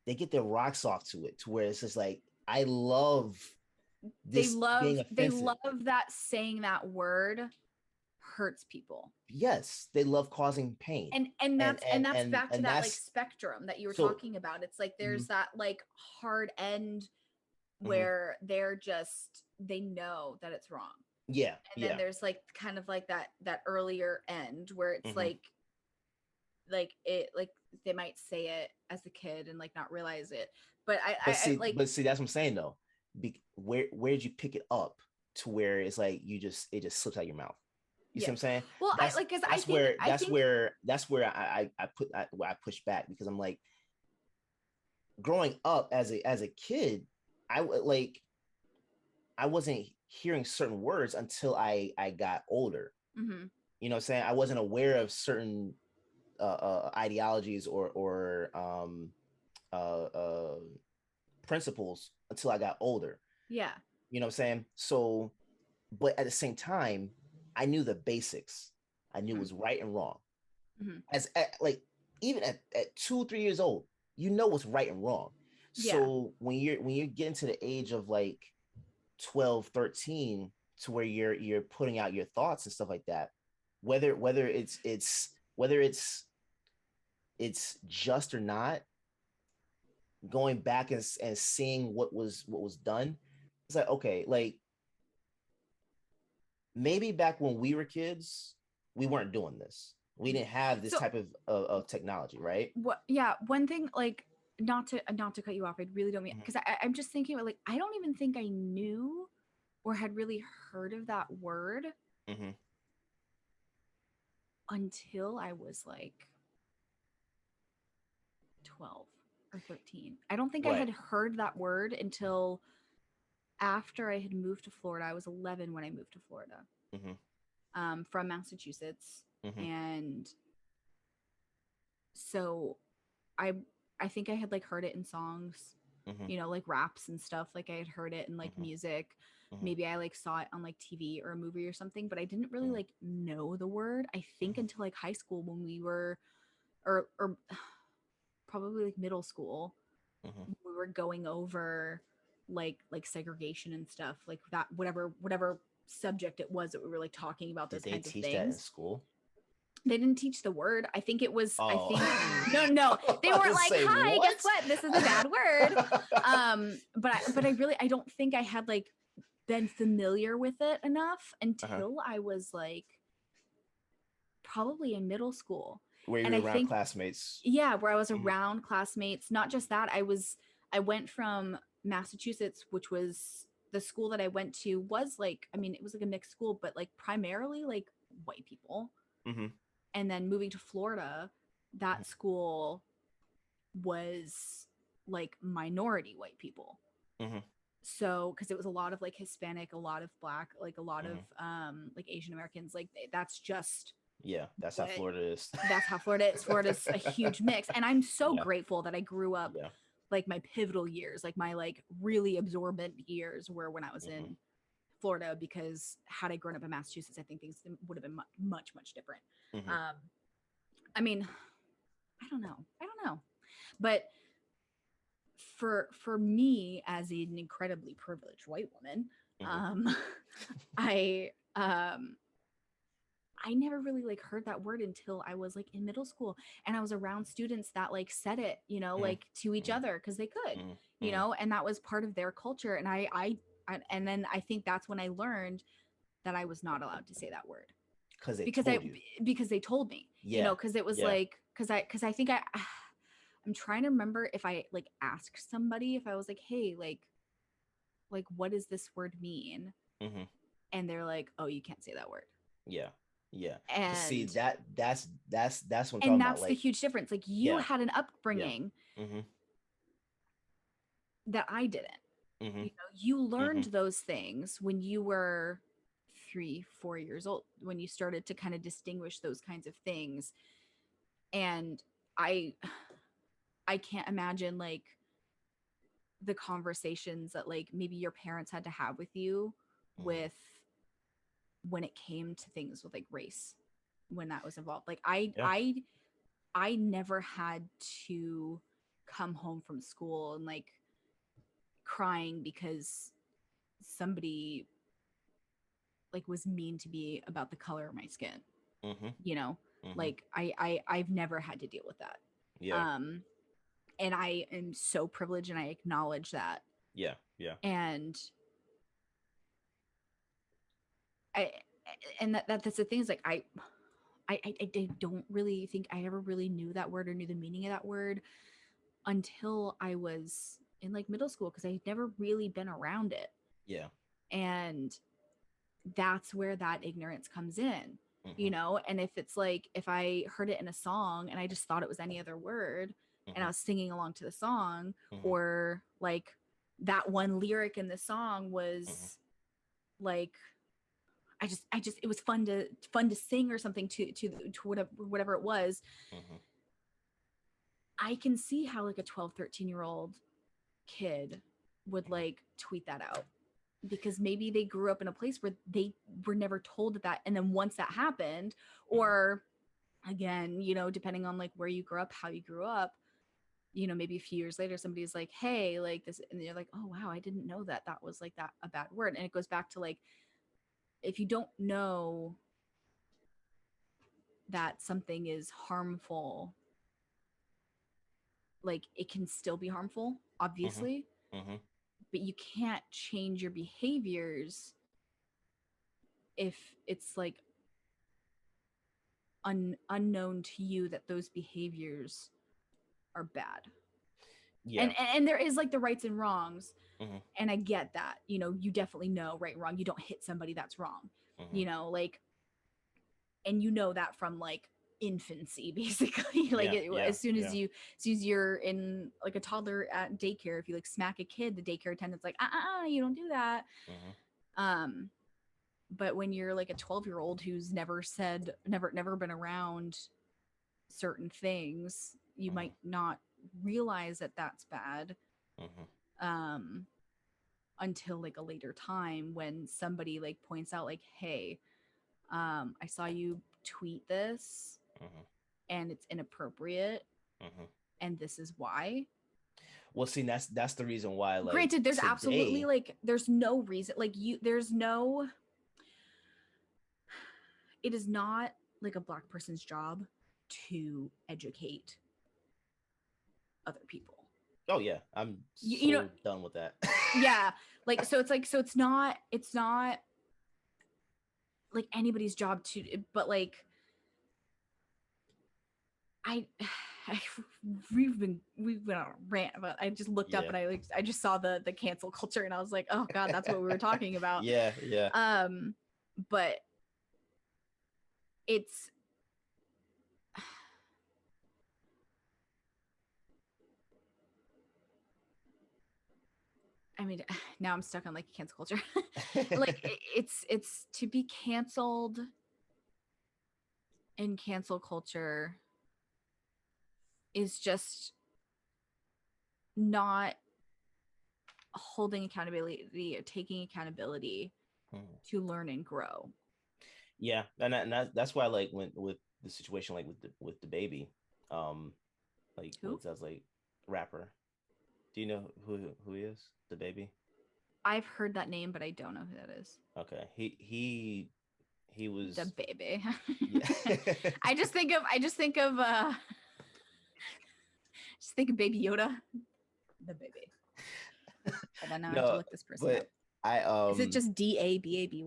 get their rocks off to it, to where it's just like, I love this being they offensive. love that saying that word hurts people. Yes, they love causing pain. And that's back to that like that's spectrum that you were so talking about. It's like there's mhm, that like hard end mhm. where they know that it's wrong. Yeah, And then yeah. there's like kind of like that earlier end where it's Mhm. like it like they might say it as a kid and like not realize it. But I like But see, that's what I'm saying though. Where did you pick it up to where it's like it just slips out your mouth? You see yeah. what I'm saying? Well, I like because That's where I push back, because I'm like, growing up as a kid, like I wasn't hearing certain words until I got older. mm-hmm. You know what I'm saying? I wasn't aware of certain ideologies or principles until I got older. Yeah. You know what I'm saying? So, but at the same time, I knew the basics. I knew it was right and wrong. Mm-hmm. Like even at 2 3 years old, you know what's right and wrong. Yeah. So when you're getting to the age of like 12 13, to where you're putting out your thoughts and stuff like that, whether it's just or not, going back and seeing what was done, it's like, okay, like maybe back when we were kids, we weren't doing this. We didn't have this So type of technology, right? what? Yeah, one thing like not to cut you off. I really don't mean because I'm just thinking about like I don't even think I knew or had really heard of that word Mm-hmm. until I was like 12 or 13. I don't think I Right. had heard that word until after I had moved to Florida. I was 11 when I moved to Florida, from Massachusetts, Mm-hmm. and so I I think I had like heard it in songs, Mm-hmm. you know, like raps and stuff. Like I had heard it in like Mm-hmm. music. Mm-hmm. Maybe I like saw it on like TV or a movie or something, but I didn't really Mm-hmm. like know the word. I think Mm-hmm. until like high school when we were, or probably like middle school, Mm-hmm. we were going over like segregation and stuff like that, whatever subject it was that we were like talking about Did those they kinds of teach that in things. school? They didn't teach the word. I think it was I Oh. think no, they weren't like, Say hi, what? guess what, this is a bad word. But I really, I don't think I had like been familiar with it enough until I was like probably in middle school. Where you And were I around think, classmates. yeah, where I was around classmates. Not just that, I went from Massachusetts, which was the school that I went to was like, I mean, it was like a mixed school, but like primarily like white people. Mm-hmm. And then moving to Florida, that school was like minority white people. Mm-hmm. So because it was a lot of like Hispanic, a lot of Black, like a lot of like Asian Americans, like that's just Yeah, that's how Florida is. that's how Florida is. Florida's a huge mix. And I'm so Yeah. grateful that I grew up Yeah. like my pivotal years, like my like really absorbent years were when I was in Florida, because had I grown up in Massachusetts, I think things would have been much different. Mm-hmm. I mean, I don't know. But for me as an incredibly privileged white woman, I never really like heard that word until I was like in middle school, and I was around students that like said it, you know, like to each other because they could, you know, and that was part of their culture. And I and then I think that's when I learned that I was not allowed to say that word because they told me, you know, because it was like because I think I'm trying to remember if I like asked somebody if I was like, hey, like what does this word mean? And they're like, oh, you can't say that word. Yeah. And see that's what I'm talking and about. that's Like, the huge difference. Like you had an upbringing that I didn't. You know, you learned those things when you were 3-4 years old, when you started to kind of distinguish those kinds of things. And I can't imagine like the conversations that like maybe your parents had to have with you with when it came to things with like race, when that was involved. Like I never had to come home from school and like crying because somebody like was mean to me about the color of my skin. Mm-hmm. You know, Mm-hmm. like I've never had to deal with that. Yeah. And I am so privileged, and I acknowledge that. Yeah. Yeah. And I and that's the thing, is like I don't really think I ever really knew that word or knew the meaning of that word until I was in like middle school, because I had never really been around it. Yeah. And that's where that ignorance comes in, you Mm-hmm. know? And if it's like, if I heard it in a song and I just thought it was any other word, and I was singing along to the song, Mm-hmm. or like that one lyric in the song was like, I just it was fun to sing or something to whatever it was. Mm-hmm. I can see how like a 12, 13-year-old kid would like tweet that out, because maybe they grew up in a place where they were never told that. And then once that happened, or again, you know, depending on like where you grew up, how you grew up, you know, maybe a few years later, somebody's like, hey, like this, and you're like, oh wow, I didn't know that was like that a bad word. And it goes back to like, if you don't know that something is harmful, like it can still be harmful, obviously, Mm-hmm. but you can't change your behaviors if it's like unknown to you that those behaviors are bad. Yeah. And there is like the rights and wrongs. Mm-hmm. And I get that, you know, you definitely know right and wrong. You don't hit somebody, that's wrong. Mm-hmm. You know, like, and you know that from like infancy, basically. Like as soon as you're in like a toddler at daycare, if you like smack a kid, the daycare attendant's like, you don't do that. Mm-hmm. But when you're like a 12-year-old who's never been around certain things, you might not realize that that's bad. Until like a later time, when somebody like points out like, hey, I saw you tweet this and it's inappropriate, and this is why. Well, see, that's the reason why, like, granted, there's today, absolutely like there's no reason, like it is not like a Black person's job to educate other people. Oh yeah, I'm you know, done with that. Yeah, like so it's not like anybody's job to, but like we've been on a rant about, I just looked up and I just saw the cancel culture, and I was like, oh god, that's what we were talking about. Yeah. But it's I mean, now I'm stuck on like cancel culture. Like it's to be canceled in cancel culture is just not holding accountability or taking accountability to learn and grow. Yeah, and that's why, like, when with the situation, like with the baby, like Who? when it says like rapper, do you know who he is? The baby. I've heard that name, but I don't know who that is. Okay, he was the baby. Yeah. I just think of Baby Yoda. The baby. Hold on, now I have to look this person up. Is it just Dababy?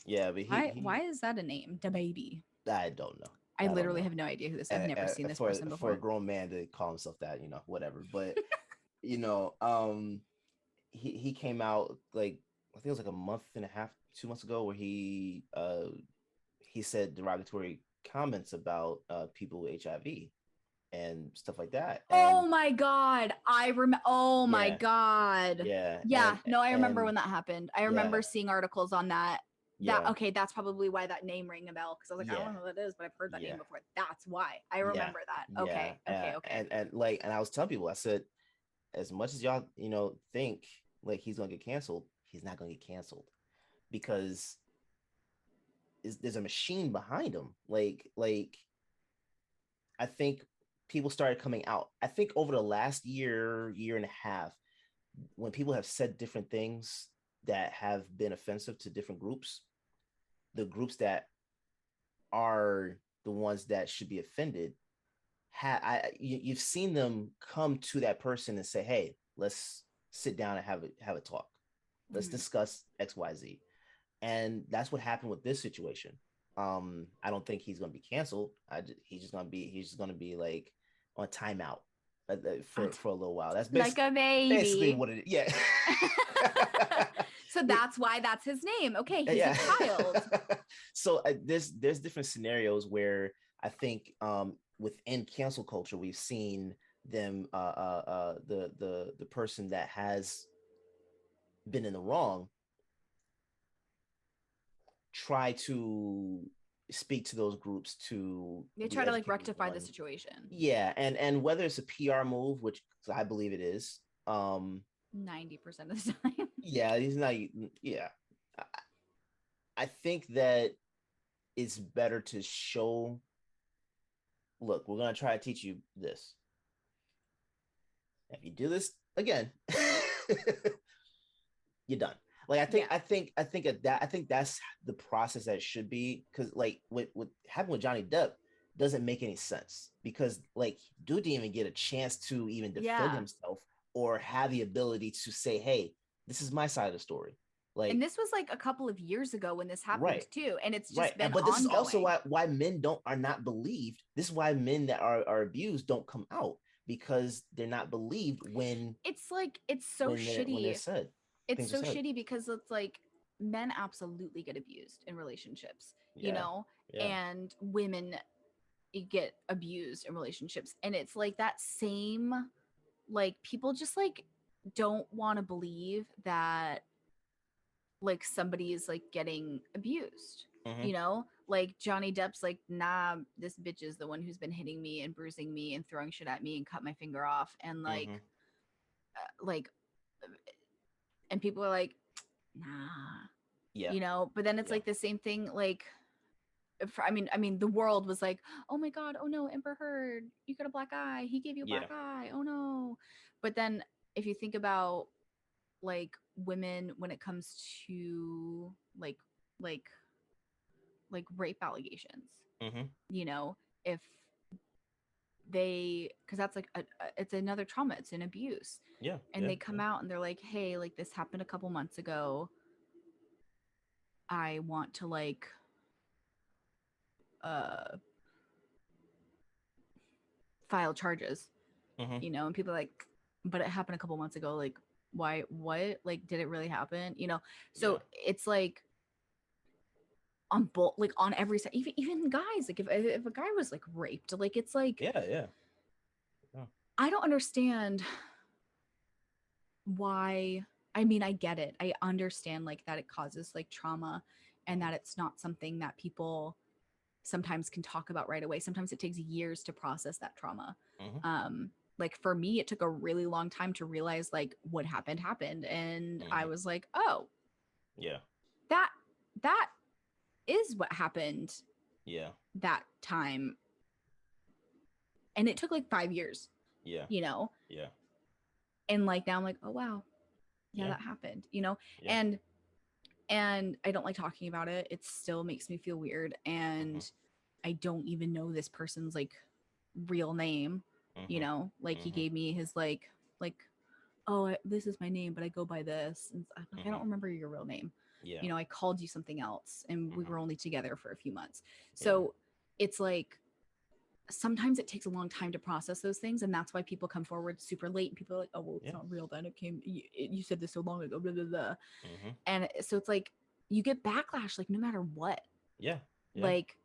Yeah, but why is that a name? The baby. I don't know. I literally have no idea who this is. I've never seen this person before. For a grown man to call himself that, you know, whatever. But you know, he came out like, I think it was like a month and a half, 2 months ago, where he said derogatory comments about people with HIV and stuff like that. Oh my god, I remember. Oh my god. Yeah. No, I remember when that happened. I remember seeing articles on that. Okay, that's probably why that name rang a bell, because I was like, I don't know who that is, but I've heard that name before. That's why I remember that. Okay. And I was telling people, I said, as much as y'all, you know, think like he's gonna get canceled, he's not gonna get canceled, because there's a machine behind him. Like I think people started coming out. I think over the last year and a half, when people have said different things that have been offensive to different groups, the groups that are the ones that should be offended, you've seen them come to that person and say, "Hey, let's sit down and have a talk. Let's discuss XYZ." And that's what happened with this situation. I don't think he's going to be canceled. He's just going to be like on timeout for a little while. That's like a baby. basically what it is. Yeah. So that's why that's his name. Okay, he's a child. So there's different scenarios where I think within cancel culture we've seen them the person that has been in the wrong try to speak to those groups to they try to like rectify the situation. Yeah, and whether it's a PR move, which I believe it is, 90% of the time. Yeah, he's not. Yeah, I think that it's better to show. Look, we're gonna try to teach you this. If you do this again, you're done. Like I think that's the process that it should be, because like what happened with Johnny Depp doesn't make any sense, because like dude didn't even get a chance to even defend himself or have the ability to say, hey, this is my side of the story. Like, and this was like a couple of years ago when this happened too, and it's just been but this ongoing. is also why men are not believed. This is why men that are abused don't come out, because they're not believed when it's like it's so shitty when they're said. It's so shitty because it's like men absolutely get abused in relationships, you know, and women get abused in relationships, and it's like that same, like people just like don't want to believe that like somebody is like getting abused, you know, like Johnny Depp's like, nah, this bitch is the one who's been hitting me and bruising me and throwing shit at me and cut my finger off, and like and people are like, nah, you know, but then it's like the same thing, like I mean the world was like, oh my god, oh no, Amber Heard, you got a black eye, he gave you a black eye, oh no. But then if you think about like women when it comes to like rape allegations, you know, if they, because that's like it's another trauma, it's an abuse, and they come out and they're like, hey, like this happened a couple months ago, I want to like file charges, you know, and people are like, but it happened a couple months ago, like why, what, like did it really happen, you know? So it's like on both, like on every side, even guys, like if a guy was like raped, like it's like I don't understand why. I mean, I get it, I understand like that it causes like trauma, and that it's not something that people sometimes can talk about right away. Sometimes it takes years to process that trauma. Like for me, it took a really long time to realize like what happened, and I was like, oh that is what happened that time, and it took like 5 years, you know, and like now I'm like, oh wow, that happened, you know. And I don't like talking about it, it still makes me feel weird, and I don't even know this person's like real name, you know, like he gave me his like oh, this is my name, but I go by this, and I'm like, I don't remember your real name, you know, I called you something else, and we were only together for a few months. So it's like sometimes it takes a long time to process those things, and that's why people come forward super late, and people are like, oh well, it's not real then, it came, you said this so long ago, blah, blah, blah. And so it's like you get backlash like no matter what. Like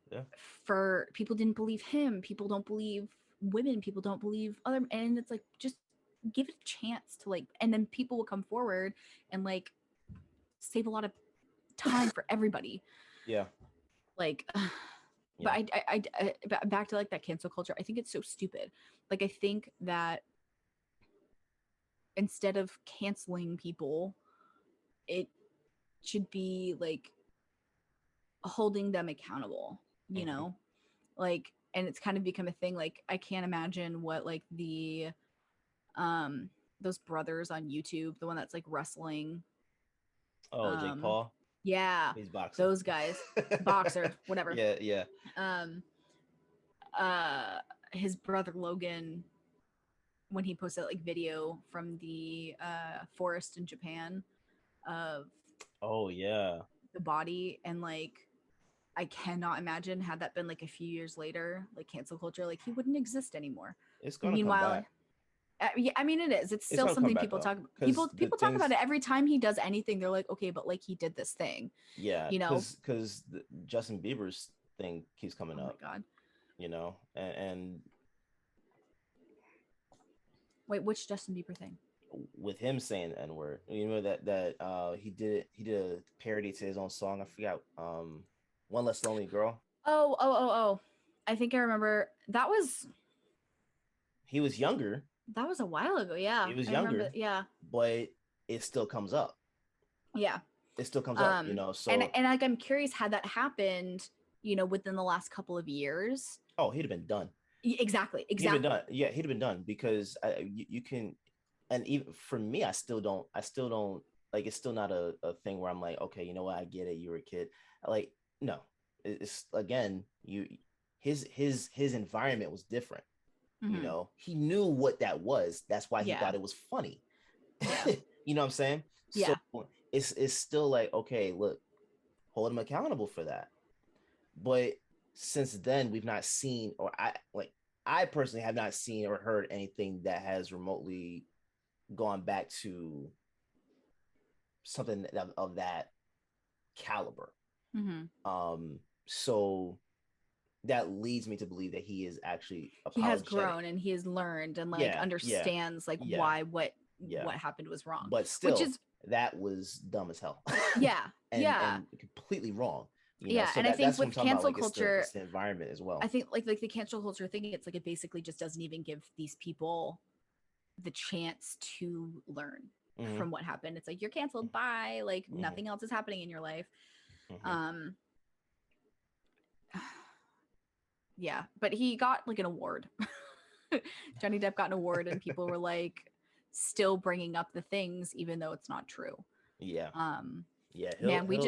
for people didn't believe him, people don't believe women, people don't believe other, and it's like just give it a chance to like, and then people will come forward and like save a lot of time for everybody. Like but I back to like that cancel culture, I think it's so stupid. Like I think that instead of canceling people, it should be like holding them accountable, you know, like, and it's kind of become a thing. Like I can't imagine what like the those brothers on YouTube, the one that's like wrestling. Oh, Jake Paul. Yeah, He's boxing. those guys, boxer, whatever. Yeah. His brother Logan, when he posted like video from the forest in Japan of Oh yeah. the body, and like I cannot imagine had that been like a few years later, like cancel culture, like he wouldn't exist anymore. It's gonna Meanwhile, come back. yeah, I mean it is. It's still gonna come something back, people though, talk. 'cause People the talk about things- it every time he does anything. They're like, okay, but like he did this thing. Yeah, you know, because Justin Bieber's thing keeps coming oh up. my god. You know, and Wait, which Justin Bieber thing? with him saying the N-word, you know that he did a parody to his own song. I forgot. One Less Lonely Girl. Oh. I think I remember that was He was younger. That was a while ago. Yeah. He was I younger. remember, yeah. But it still comes up. Yeah. It still comes up, you know. So and like I'm curious, had that happened, you know, within the last couple of years. Oh, he'd have been done. Exactly. He'd have been done. Yeah, he'd have been done because you can, and even for me, I still don't like. It's still not a thing where I'm like, okay, you know what, I get it. You were a kid. Like, no, it's again, his environment was different. Mm-hmm. You know, he knew what that was. That's why he thought it was funny. Yeah. You know what I'm saying? Yeah. So it's still like, okay, look, hold him accountable for that. But since then, we've not seen, or I personally have not seen or heard anything that has remotely gone back to something of that caliber. Mm-hmm. So that leads me to believe that he is actually he has grown and he has learned and like understands like why what happened was wrong. But still, which is that was dumb as hell. Yeah. and completely wrong. You know? So and I think with cancel about, culture, it's the environment as well. I think like the cancel culture thing, it's like it basically just doesn't even give these people the chance to learn from what happened. It's like you're canceled, bye. Like nothing else is happening in your life. Yeah, but he got like an award. Johnny Depp got an award, and people were like still bringing up the things even though it's not true. Yeah. Man, we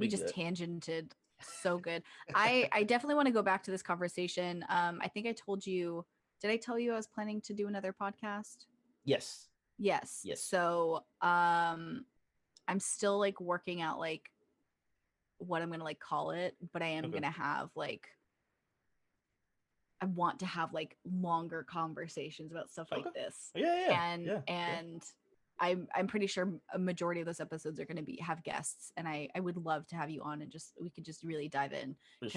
just tangented so good. I definitely want to go back to this conversation. I think I told you, did I tell you I was planning to do another podcast? Yes. So I'm still like working out like what I'm gonna like call it, but I am gonna have like, I want to have like longer conversations about stuff like this. And I'm pretty sure a majority of those episodes are going to have guests, and I would love to have you on and we could just really dive in. For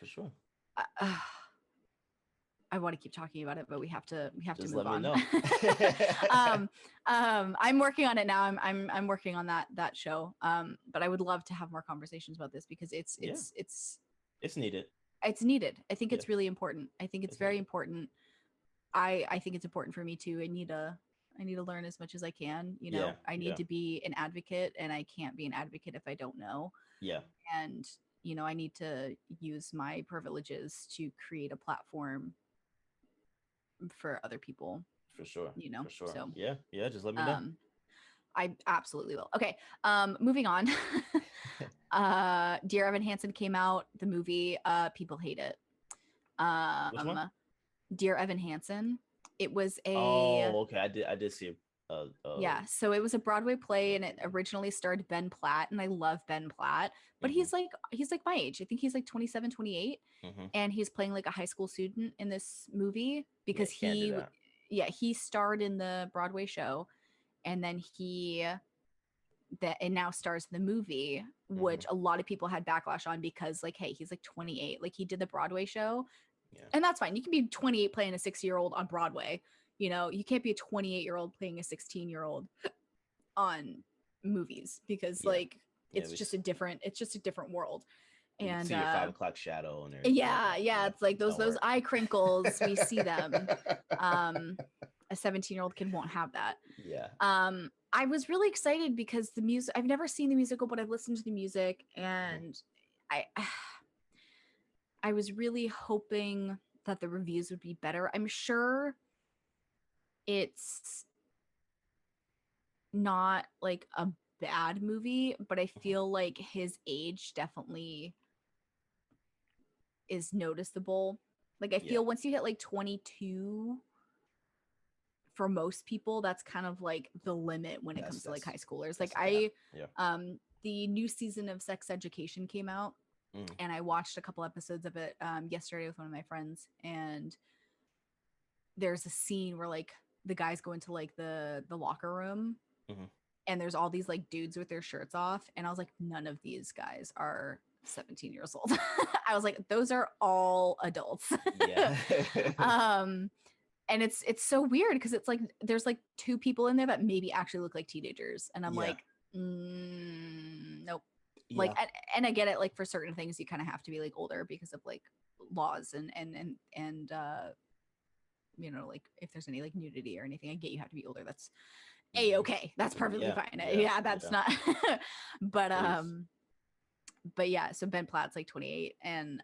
sure. I want to keep talking about it, but we have to just move on. Let me know. I'm working on it now. I'm working on that show. But I would love to have more conversations about this because it's needed. It's needed. I think it's really important. I think it's very important. I think it's important for me too. I need to learn as much as I can. You know, I need to be an advocate, and I can't be an advocate if I don't know. Yeah. And, you know, I need to use my privileges to create a platform for other people. For sure. You know, for sure. So yeah. Just let me know. I absolutely will. Okay. Moving on. Dear Evan Hansen came out, the movie. People hate it. Which one? Dear Evan Hansen. It was a okay. I did see yeah, so it was a Broadway play, and it originally starred Ben Platt, and I love Ben Platt, but he's like my age. I think he's like 27, 28, and he's playing like a high school student in this movie because he starred in the Broadway show, and then and now stars in the movie, which a lot of people had backlash on because like, hey, he's like 28, like he did the Broadway show, and that's fine. You can be 28 playing a 6-year-old on Broadway. You know, you can't be a 28-year-old playing a 16-year-old on movies because like it's just a different world. And see your 5 o'clock shadow and everything. Yeah, it's like those eye crinkles, we see them. A 17-year-old kid won't have that. Yeah. I was really excited because the music, I've never seen the musical, but I've listened to the music, and I was really hoping that the reviews would be better. I'm sure it's not like a bad movie, but I feel like his age definitely is noticeable. Like I feel once you hit like 22, for most people, that's kind of like the limit when it comes to like high schoolers. Like the new season of Sex Education came out, and I watched a couple episodes of it yesterday with one of my friends, and there's a scene where like the guys go into like the locker room, and there's all these like dudes with their shirts off, and I was like, none of these guys are 17 years old. I was like, those are all adults. Yeah. And it's so weird because it's like there's like two people in there that maybe actually look like teenagers, and I'm like, nope. Like, and I get it, like for certain things you kind of have to be like older because of like laws and you know, like if there's any like nudity or anything, I get you have to be older. That's okay. That's perfectly fine. That's not. But yeah, so Ben Platt's like 28, and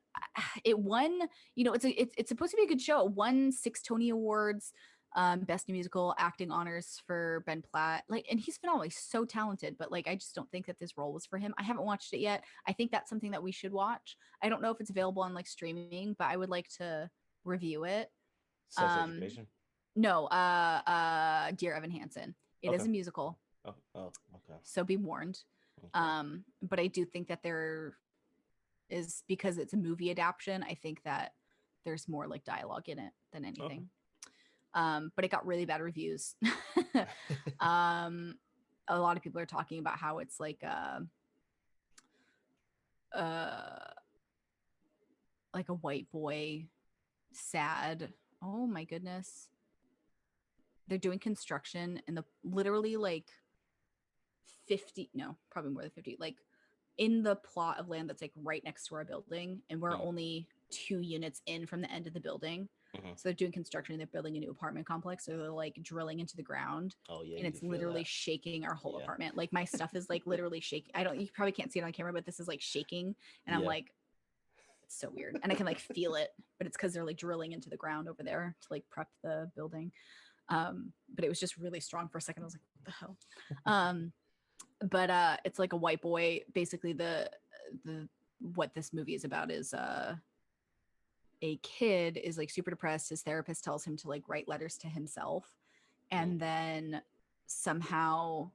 it won. You know, it's supposed to be a good show. It won 6 Tony Awards, Best New Musical Acting honors for Ben Platt. Like, and he's phenomenal. He's so talented, but like, I just don't think that this role was for him. I haven't watched it yet. I think that's something that we should watch. I don't know if it's available on like streaming, but I would like to review it. Sex Education? No, Dear Evan Hansen. It is a musical. Oh, okay. So be warned. Okay. But I do think that there is, because it's a movie adaptation, I think that there's more like dialogue in it than anything. But it got really bad reviews. A lot of people are talking about how it's like a white boy sad. Oh my goodness. They're doing construction and literally like 50, no, probably more than 50, like in the plot of land that's like right next to our building, and we're only 2 units in from the end of the building. So they're doing construction and they're building a new apartment complex. So they're like drilling into the ground. And it's literally shaking our whole apartment. Like my stuff is like literally shaking. You probably can't see it on camera, but this is like shaking. And I'm like, it's so weird. And I can like feel it, but it's because they're like drilling into the ground over there to like prep the building. But it was just really strong for a second. I was like, what the hell? But it's like a white boy. Basically, the what this movie is about is a kid is like super depressed. His therapist tells him to like write letters to himself, and then somehow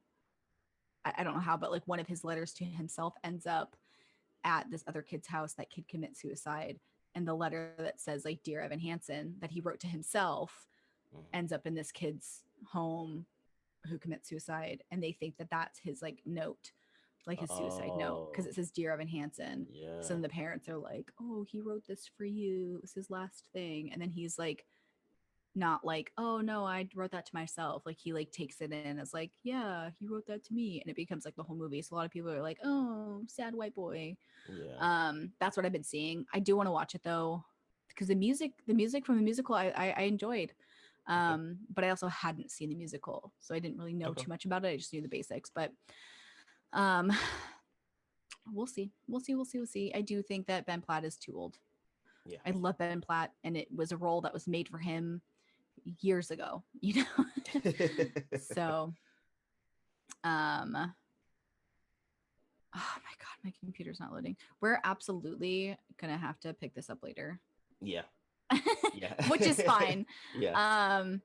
I don't know how, but like one of his letters to himself ends up at this other kid's house. That kid commits suicide, and the letter that says like Dear Evan Hansen that he wrote to himself ends up in this kid's home who commits suicide, and they think that that's his like note, like his suicide note, because it says Dear Evan Hansen. So then the parents are like, oh, he wrote this for you, it was his last thing. And then he's like, not like, oh no, I wrote that to myself. Like he like takes it in as like, yeah, he wrote that to me, and it becomes like the whole movie. So a lot of people are like, oh, sad white boy. That's what I've been seeing. I do want to watch it though, because the music from the musical I enjoyed. But I also hadn't seen the musical, so I didn't really know too much about it. I just knew the basics, but we'll see. I do think that Ben Platt is too old. I love Ben Platt, and it was a role that was made for him years ago, you know. So oh my god, my computer's not loading. We're absolutely gonna have to pick this up later. Which is fine. Oh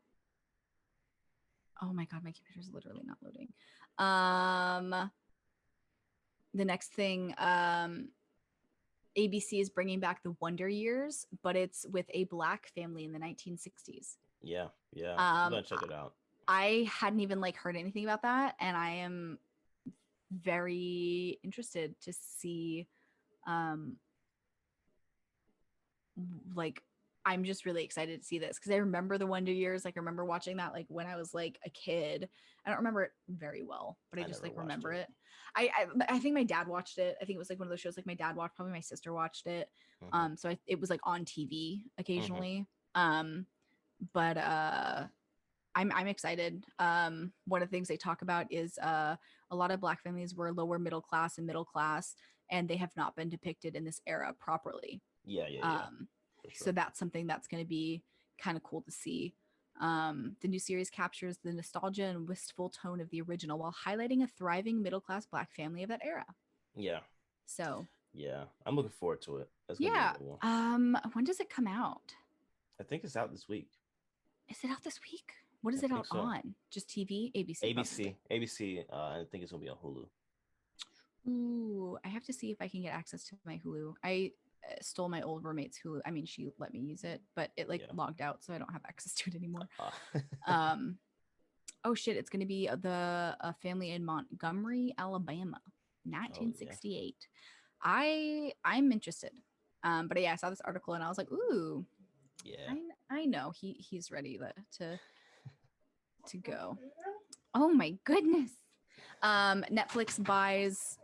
my god, my computer's literally not loading. The next thing, ABC is bringing back the Wonder Years, but it's with a black family in the 1960s. I'm gonna check it out. I hadn't even like heard anything about that, and I am very interested to see like I'm just really excited to see this, because I remember the Wonder Years. Like I remember watching that like when I was like a kid. I don't remember it very well, but I just like remember it. I think my dad watched it. I think it was like one of those shows like my dad watched, probably my sister watched it. So it was like on TV occasionally. But I'm excited. One of the things they talk about is a lot of black families were lower middle class and middle class, and they have not been depicted in this era properly. For sure. So that's something that's going to be kind of cool to see. The new series captures the nostalgia and wistful tone of the original while highlighting a thriving middle-class Black family of that era. Yeah. So Yeah, I'm looking forward to it. That's gonna be yeah. a good one. When does it come out? I think it's out this week. Is it out this week? What is I it think out so. on? Just TV? ABC? Probably. ABC. I think it's gonna be on Hulu. Ooh, I have to see if I can get access to my Hulu. I stole my old roommate's Hulu. I mean, she let me use it, but it logged out, so I don't have access to it anymore. Oh shit, it's gonna be a family in Montgomery, Alabama, 1968. I'm interested. But yeah, I saw this article and I was like, ooh, yeah, I know he's ready to go. Oh my goodness. Netflix buys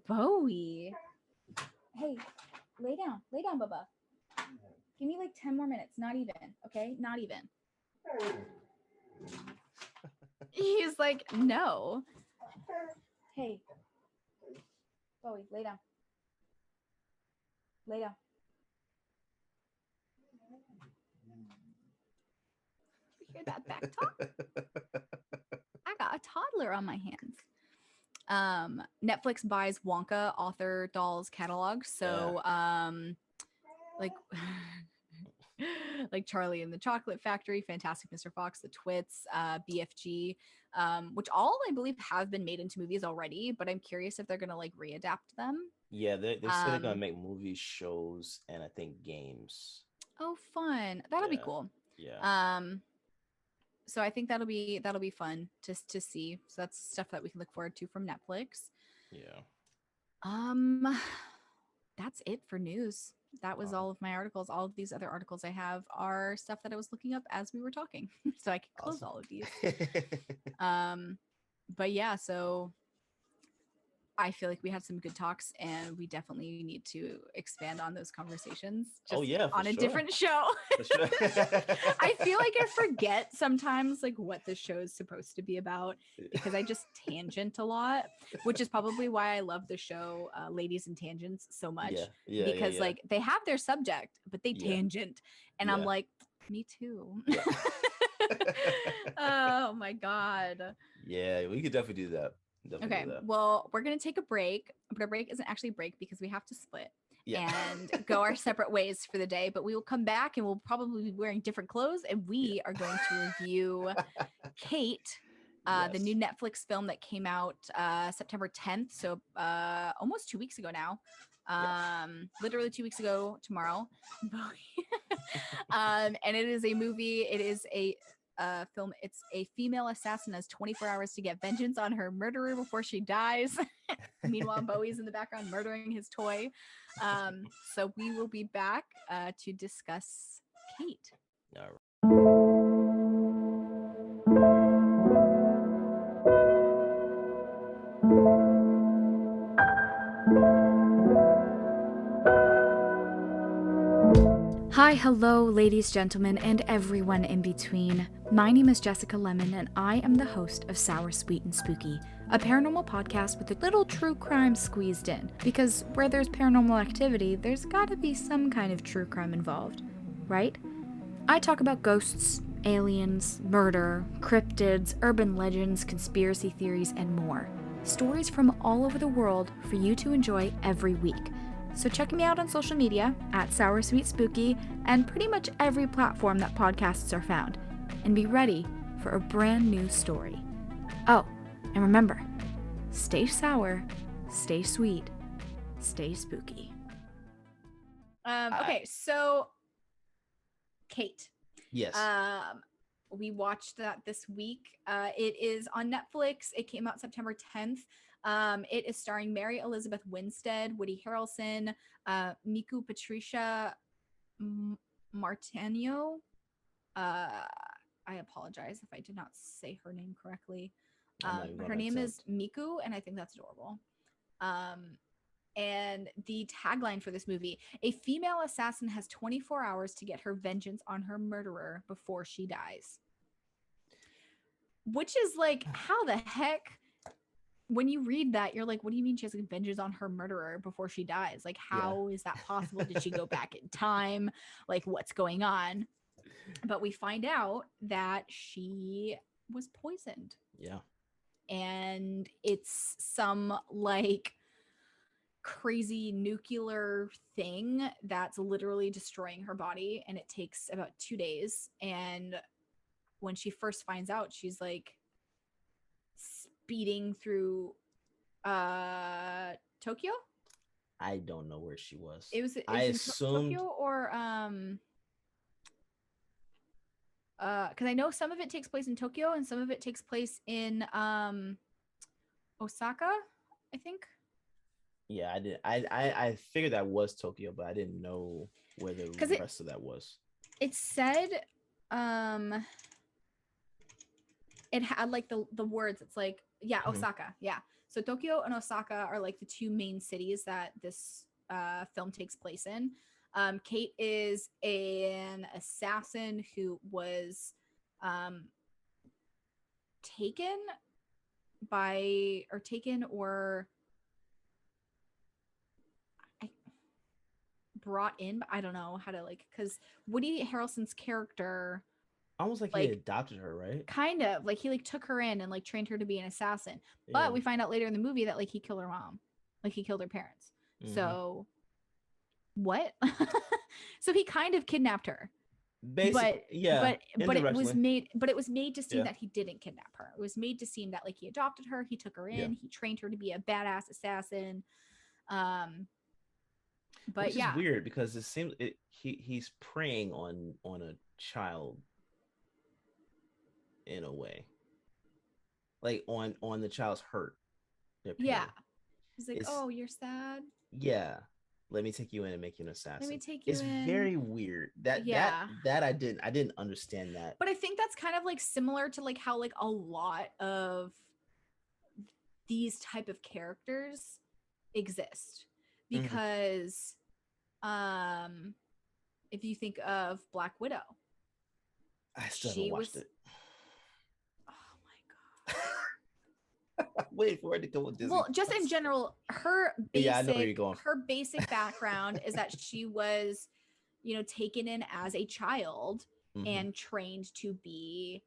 Bowie. Hey, lay down, Bubba. Give me like 10 more minutes. Not even, okay? Not even. He's like, no. Hey, Bowie, lay down. Lay down. You hear that back talk? I got a toddler on my hands. Netflix buys Wonka author Dahl's catalog. So, like Charlie and the Chocolate Factory, Fantastic Mr. Fox, The Twits, BFG, which all I believe have been made into movies already, but I'm curious if they're gonna like readapt them. Yeah, they said they're gonna make movies, shows, and I think games. Oh, fun! That'll be cool. Yeah. So I think that'll be fun just to see. So that's stuff that we can look forward to from Netflix. Yeah. That's it for news. That was all of my articles. All of these other articles I have are stuff that I was looking up as we were talking, so I could close all of these. But yeah, so I feel like we had some good talks, and we definitely need to expand on those conversations. Just on a different show. Sure. I feel like I forget sometimes like what the show is supposed to be about because I just tangent a lot, which is probably why I love the show Ladies and Tangents so much. Because like they have their subject, but they tangent, and I'm like, me too. Yeah. Oh my god. Yeah, we could definitely do that. Okay, well, we're gonna take a break, but our break isn't actually a break because we have to split and go our separate ways for the day. But we will come back and we'll probably be wearing different clothes, and we are going to review Kate, the new Netflix film that came out September 10th, so almost 2 weeks ago now. Literally 2 weeks ago tomorrow. And it is a movie. It is a film. It's a female assassin has 24 hours to get vengeance on her murderer before she dies. Meanwhile, Bowie's in the background murdering his toy. So we will be back to discuss Kate. All right. Hi, hello, ladies, gentlemen, and everyone in between. My name is Jessica Lemon, and I am the host of Sour, Sweet, and Spooky, a paranormal podcast with a little true crime squeezed in. Because where there's paranormal activity, there's gotta be some kind of true crime involved, right? I talk about ghosts, aliens, murder, cryptids, urban legends, conspiracy theories, and more. Stories from all over the world for you to enjoy every week. So check me out on social media at Sour Sweet Spooky and pretty much every platform that podcasts are found. And be ready for a brand new story. Oh, and remember, stay sour, stay sweet, stay spooky. Okay, so Kate. Yes. We watched that this week. It is on Netflix. It came out September 10th. It is starring Mary Elizabeth Winstead, Woody Harrelson, Miku Patricia Martino. I apologize if I did not say her name correctly. Her name is Miku, and I think that's adorable. And the tagline for this movie: a female assassin has 24 hours to get her vengeance on her murderer before she dies. Which is like, how the heck? When you read that, you're like, what do you mean she has vengeance on her murderer before she dies? Like, how is that possible? Did she go back in time? Like, what's going on? But we find out that she was poisoned. Yeah. And it's some like crazy nuclear thing that's literally destroying her body, and it takes about 2 days. And when she first finds out, she's like speeding through Tokyo. I don't know where she was. It was I in assumed Tokyo, or because I know some of it takes place in Tokyo and some of it takes place in Osaka, I think. Yeah, I did. I figured that was Tokyo, but I didn't know where the rest of that was. It said it had like the words. It's like, yeah, Osaka. Yeah. So Tokyo and Osaka are like the two main cities that this film takes place in. Kate is an assassin who was taken or brought in. I don't know how to like, because Woody Harrelson's character almost like he adopted her, right? Kind of like he like took her in and like trained her to be an assassin. Yeah. But we find out later in the movie that like he killed her mom, like he killed her parents. So what? So he kind of kidnapped her. Basically, but it was made to seem that he didn't kidnap her. It was made to seem that like he adopted her, he took her in, he trained her to be a badass assassin. But which is weird because it seems he's preying on a child in a way, like on the child's hurt. Yeah, he's like, oh, you're sad. Yeah, let me take you in and make you an assassin. Let me take you in. It's very weird. That I didn't understand that. But I think that's kind of like similar to like how like a lot of these type of characters exist, because if you think of Black Widow, I still haven't watched it. Oh my god. Wait for it to go with Disney. Well, just in general, her basic, I know where you're going. Her basic background is that she was, taken in as a child and trained to be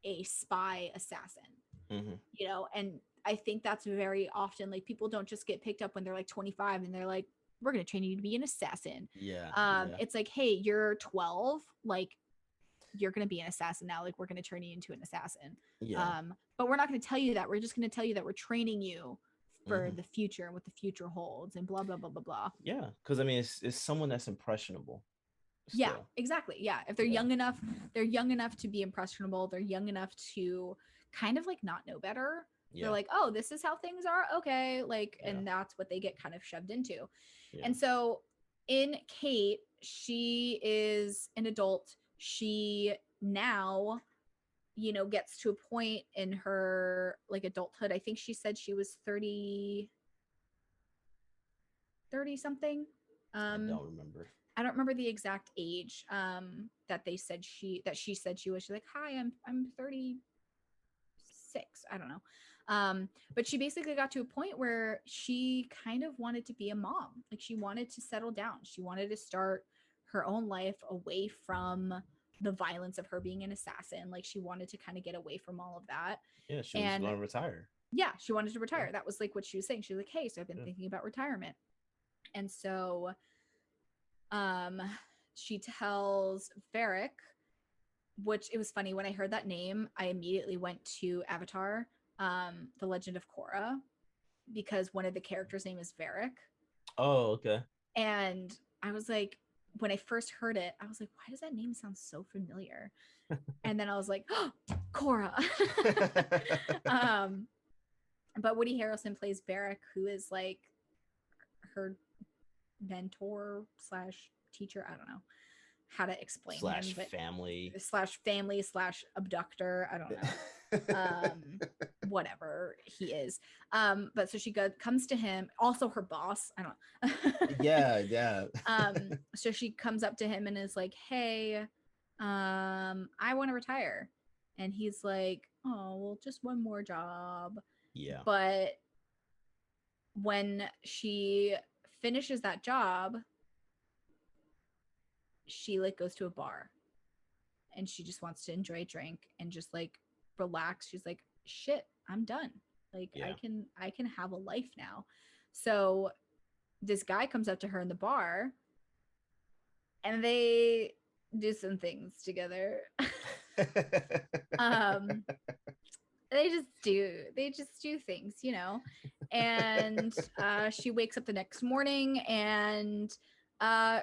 a spy assassin. And I think that's very often like people don't just get picked up when they're like 25 and they're like, we're going to train you to be an assassin. It's like, hey, you're 12, like you're going to be an assassin now, like we're going to turn you into an assassin. But we're not going to tell you that. We're just going to tell you that we're training you for the future and what the future holds and blah blah blah blah blah. Yeah, because I mean it's someone that's impressionable still. Yeah, exactly. Yeah, if they're young enough, they're young enough to be impressionable. They're young enough to kind of like not know better. They're like, oh, this is how things are, okay, like, and that's what they get kind of shoved into. And so in Kate, she is an adult. She now gets to a point in her like adulthood. I think she said she was 30 something. I don't remember. I don't remember the exact age that they said she said she was. She's like, hi, I'm 36. I don't know. But she basically got to a point where she kind of wanted to be a mom. Like she wanted to settle down. She wanted to start her own life away from the violence of her being an assassin. Like she wanted to kind of get away from all of that. Yeah, she was going to retire. Yeah, she wanted to retire. That was like what she was saying. She was like, hey, so I've been thinking about retirement. And so she tells Derrick, which it was funny when I heard that name, I immediately went to Avatar, The Legend of Korra, because one of the characters' name is Derrick. Oh, okay. And I was like, when I first heard it, I was like, why does that name sound so familiar? And then I was like, oh, Korra. But Woody Harrelson plays Derrick, who is like her mentor / teacher. I don't know how to explain him, but family / abductor. I don't know. Whatever he is. But so she comes to him, also her boss. I don't know. yeah. So she comes up to him and is like, hey, I want to retire. And he's like, oh, well, just one more job. Yeah. But when she finishes that job, she like goes to a bar and she just wants to enjoy a drink and just like relax. She's like, shit, I'm done. Like I can have a life now. So this guy comes up to her in the bar and they do some things together. They just do things, you know. And she wakes up the next morning and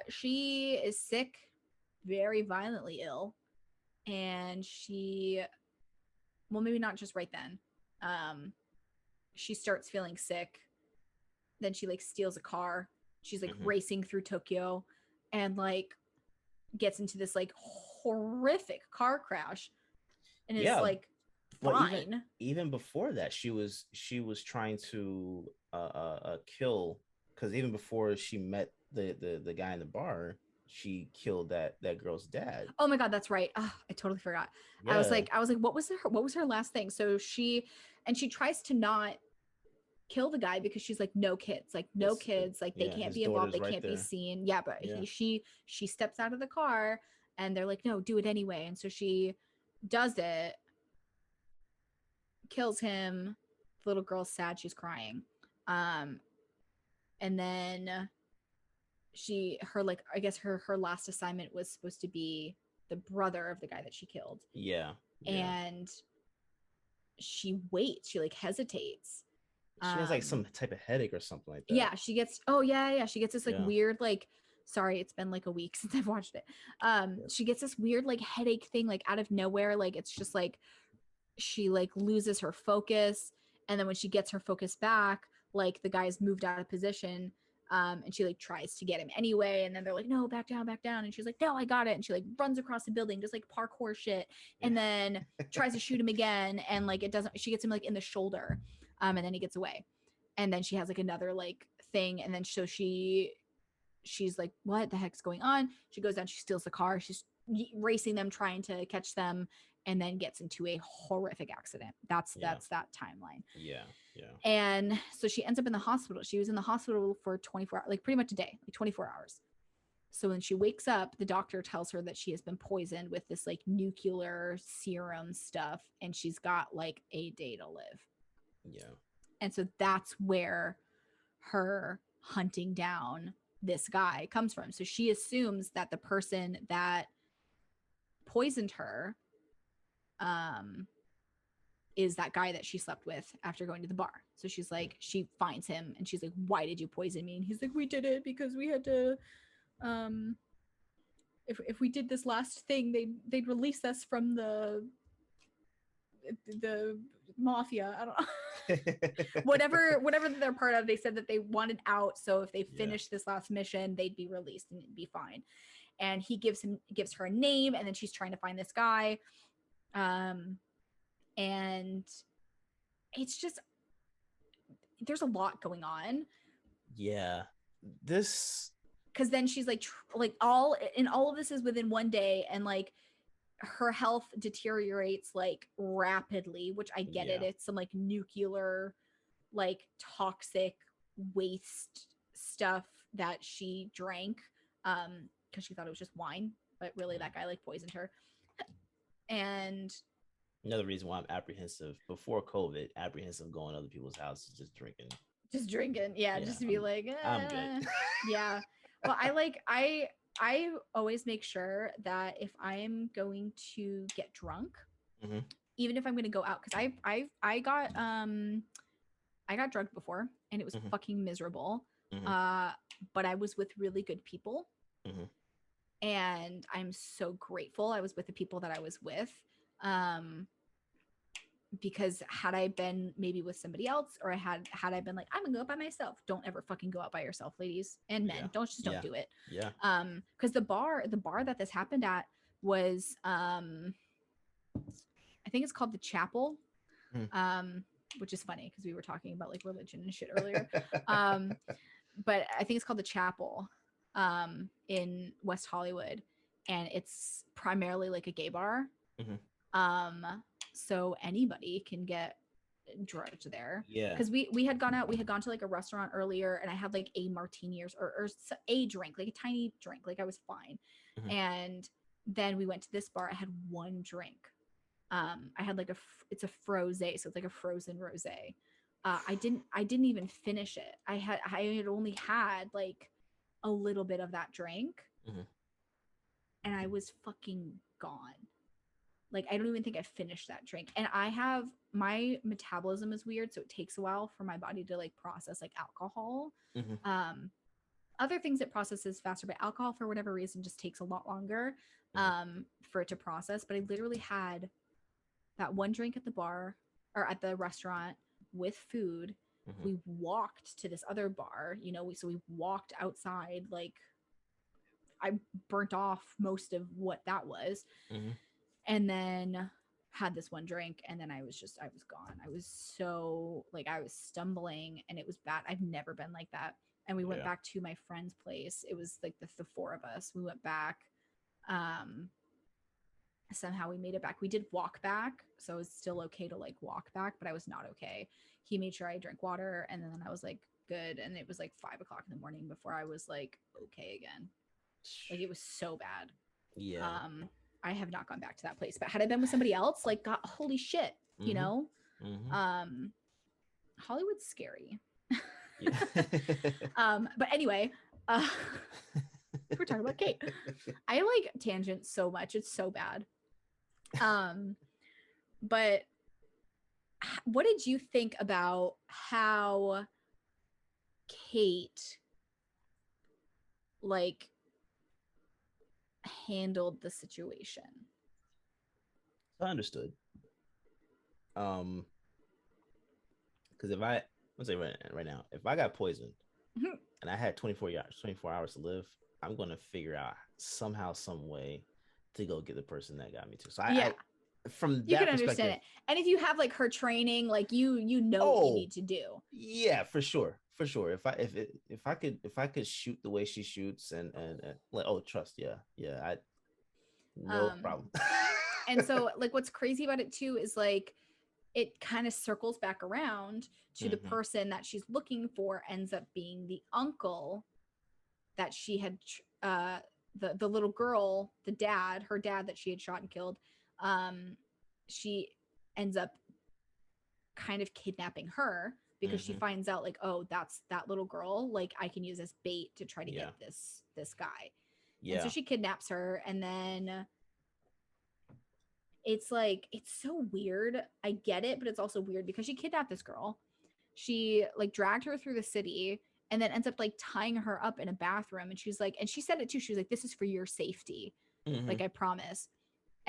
she is sick, very violently ill. And well, maybe not just right then. She starts feeling sick. Then she like steals a car. She's like racing through Tokyo and like gets into this like horrific car crash and is like fine. Well, even before that, she was trying to kill, because even before she met the guy in the bar, she killed that girl's dad. Oh my god, that's right. Oh, I totally forgot. Yeah. I was like, what was her last thing? So she tries to not kill the guy because she's like, no kids, like no kids, like they can't be involved, they can't be seen. Yeah, but she steps out of the car and they're like, no, do it anyway. And so she does it, kills him. The little girl's sad, she's crying. And then I guess her last assignment was supposed to be the brother of the guy that she killed. Yeah. And she waits, she like hesitates. She has like some type of headache or something like that. Yeah, she gets she gets this like weird, like, sorry, it's been like a week since I've watched it. She gets this weird like headache thing like out of nowhere. Like it's just like she like loses her focus, and then when she gets her focus back, like the guy's moved out of position. And she like tries to get him anyway, and then they're like, no, back down, and she's like, no, I got it, and she like runs across the building, just like parkour shit, and then tries to shoot him again, and like it doesn't, she gets him like in the shoulder, and then he gets away, and then she has like another like thing, and then so she's like, what the heck's going on? She goes down, she steals the car, she's racing them, trying to catch them, and then gets into a horrific accident. That's that timeline. Yeah. And so she ends up in the hospital. She was in the hospital for 24 hours, like pretty much a day, like 24 hours. So when she wakes up, the doctor tells her that she has been poisoned with this like nuclear serum stuff, and she's got like a day to live. Yeah. And so that's where her hunting down this guy comes from. So she assumes that the person that poisoned her is that guy that she slept with after going to the bar. So she's like, she finds him and she's like, why did you poison me? And he's like, we did it because we had to, if we did this last thing, they'd release us from the mafia. I don't know. whatever they're part of, they said that they wanted out. So if they finished this last mission, they'd be released and it'd be fine. And he gives her a name, and then she's trying to find this guy. And it's just, there's a lot going on. Yeah. This, because then she's like all of this is within one day, and like her health deteriorates like rapidly, which I get it. It's some like nuclear, like toxic waste stuff that she drank because she thought it was just wine, but really that guy like poisoned her. And another reason why I'm apprehensive before COVID, going to other people's houses, just drinking. Just to be like, I'm good. Yeah. Well, I always make sure that if I'm going to get drunk, even if I'm going to go out, because I got drunk before and it was fucking miserable. But I was with really good people, and I'm so grateful I was with the people that I was with. Because had I been maybe with somebody else, or had I been like, I'm gonna go out by myself, don't ever fucking go out by yourself, ladies and men. Don't do it. Yeah. Because the bar that this happened at was I think it's called the Chapel. Which is funny because we were talking about like religion and shit earlier. But I think it's called the Chapel in West Hollywood, and it's primarily like a gay bar. So anybody can get drugged there. Yeah. Because we had gone out, we had gone to like a restaurant earlier, and I had like a martini or a drink, like a tiny drink, like I was fine. And then we went to this bar. I had one drink. I had like it's a frosé, so it's like a frozen rosé. I didn't even finish it. I had only had like a little bit of that drink, and I was fucking gone. Like, I don't even think I finished that drink. And my metabolism is weird, so it takes a while for my body to like process like alcohol. Other things it processes faster, but alcohol for whatever reason just takes a lot longer for it to process. But I literally had that one drink at the bar or at the restaurant with food. We walked to this other bar, you know, so we walked outside. Like, I burnt off most of what that was. And then had this one drink, and then I was gone. I was so like, I was stumbling, and it was bad. I've never been like that. And we went back to my friend's place. It was like the four of us. We went back. Somehow we made it back. We did walk back, so it was still okay to like walk back, but I was not okay. He made sure I drank water, and then I was like good. And it was like 5 o'clock in the morning before I was like okay again. Like, it was so bad. I have not gone back to that place. But had I been with somebody else, like, God, holy shit, you know? Hollywood's scary. But anyway, we're talking about Kate. I like tangent so much. It's so bad. But what did you think about how Kate like handled the situation? I understood. Because if I let's say right now, if I got poisoned and I had 24 hours to live, I'm gonna figure out somehow, some way to go get the person that got me to. So I from that you can perspective, understand it. And if you have like her training, like you know what you need to do. Yeah, for sure. If I could shoot the way she shoots and like, oh, trust, I no problem. And so like, what's crazy about it too is like, it kind of circles back around to the person that she's looking for ends up being the uncle that she had the little girl, her dad that she had shot and killed. She ends up kind of kidnapping her because she finds out like, oh, that's that little girl, like I can use as bait to try to get this guy. And so she kidnaps her, and then it's like, it's so weird. I get it, but it's also weird because she kidnapped this girl. She like dragged her through the city and then ends up like tying her up in a bathroom. And she's like, and she said it too. She was like, this is for your safety. Like, I promise.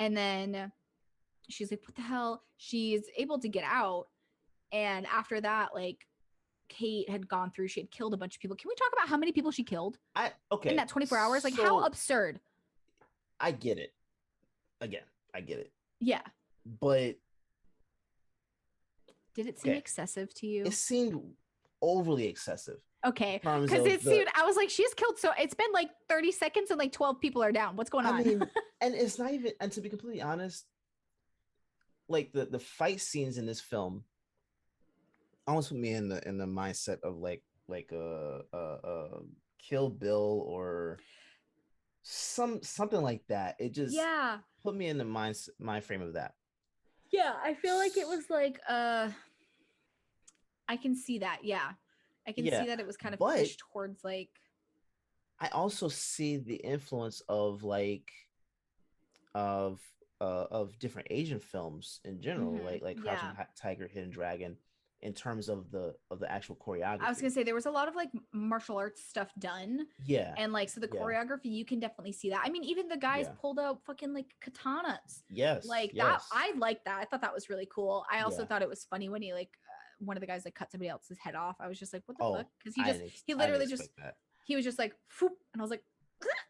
And then she's like, what the hell? She's able to get out. And after that, like, Kate had gone through, she had killed a bunch of people. Can we talk about how many people she killed? In that 24 hours? Like, how absurd. I get it. Again, I get it. Yeah. But did it seem excessive to you? It seemed overly excessive. Okay. Because it seemed, I was like, she's killed. So it's been like 30 seconds and like 12 people are down. What's going on? I mean, and it's not even, and to be completely honest, like the fight scenes in this film almost put me in the mindset of like Kill Bill or something like that. It just put me in the mind frame of that. Yeah, I feel like it was like I can see that. Yeah. I can see that it was kind of pushed towards like, I also see the influence of like of different Asian films in general, like Crouching Tiger, Hidden Dragon, in terms of the actual choreography. I was gonna say there was a lot of like martial arts stuff done. Yeah. And like, so the choreography, you can definitely see that. I mean, even the guys pulled out fucking like katanas. Yes. Like that. I like that. I thought that was really cool. I also thought it was funny when he like one of the guys like cut somebody else's head off. I was just like, what the fuck? Because he literally just he was just like, Phoop, and I was like,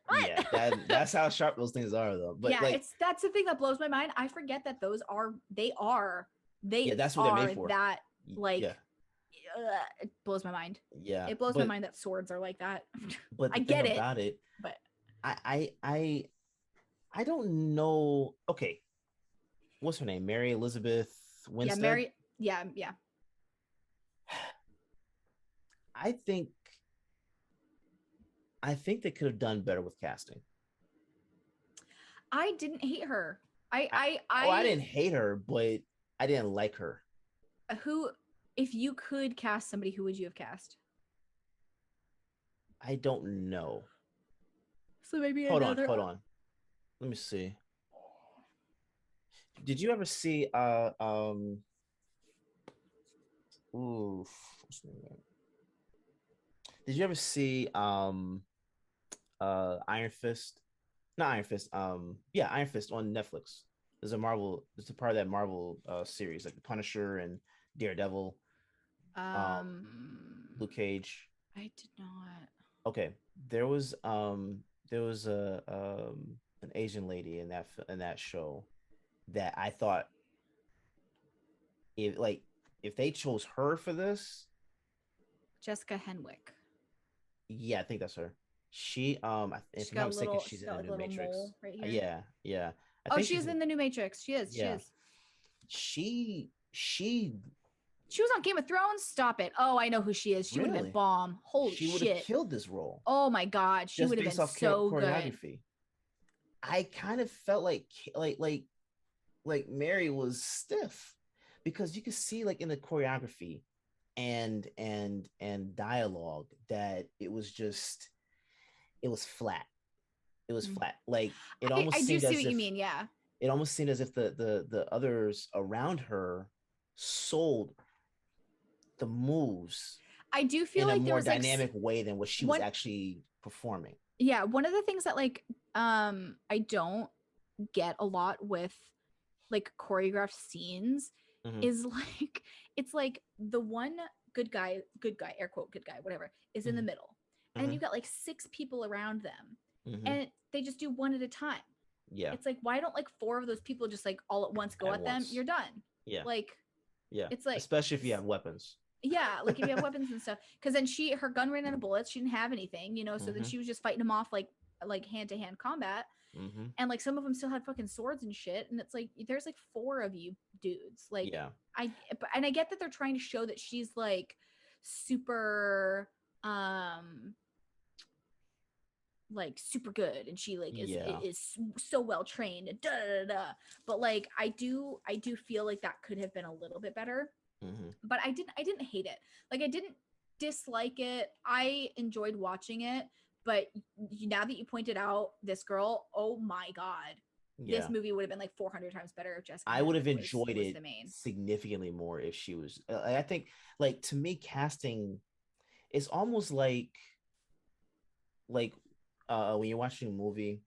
what? Yeah, that's how sharp those things are though. But yeah, that's the thing that blows my mind. I forget that those are that's what they're made for. That like it blows my mind. Yeah, it blows my mind that swords are like that. But I get it about it, but I don't know. Okay, what's her name? Mary Elizabeth Winstead. Yeah, Mary. Yeah. I think they could have done better with casting. I didn't hate her. I didn't hate her, but I didn't like her. Who, if you could cast somebody, who would you have cast? I don't know. So maybe Hold on. Let me see. Did you ever see ooh, what's the name? Did you ever see Iron Fist? Not Iron Fist. Yeah, Iron Fist on Netflix. There's a part of that Marvel series, like the Punisher and Daredevil, Um, Luke Cage. I did not. Okay. There was a an Asian lady in that show that I thought if they chose her for this, Jessica Henwick. yeah, I think that's her. She if She's I'm not got a mistaken, little. she's She's in got the like a new little Matrix. mole right here. Yeah. I Oh, think she is in the new Matrix. She is. Yeah. She She was on Game of Thrones. Stop it. Oh, I know who she is. She would have been really bomb. Holy she would have shit. killed this role Oh my god, she just would have based been off so good. choreography. I kind of felt like Mary was stiff because you could see like in the choreography and dialogue that it was flat. It was flat. Like it almost I do seemed see as what if you mean. Yeah. it almost seemed as if the others around her sold the moves I do feel in a like there more was like dynamic way than what she was actually performing. yeah, one of the things that like I don't get a lot with like choreographed scenes is like it's like the one good guy, air quote good guy, whatever, is in the middle. And you got like 6 people around them. And they just do one at a time. Yeah. It's like, why don't like 4 of those people just like all at once go at them? You're done. Yeah. Like, yeah. It's like, especially if you have weapons. yeah, like if you have weapons and stuff. Because then her gun ran out of bullets. She didn't have anything, so then she was just fighting them off like hand-to-hand combat. And like some of them still had fucking swords and shit. And it's like, there's like 4 of you dudes. Like, yeah. I get that they're trying to show that she's like super, like super good and she like is so well trained, but like I do feel like that could have been a little bit better. But I didn't hate it. Like I didn't dislike it. I enjoyed watching it. But now that you pointed out this girl, oh my god, this movie would have been like 400 times better if Jessica. I would have enjoyed it significantly more if she was. I think, like, to me, casting is almost like when you're watching a movie,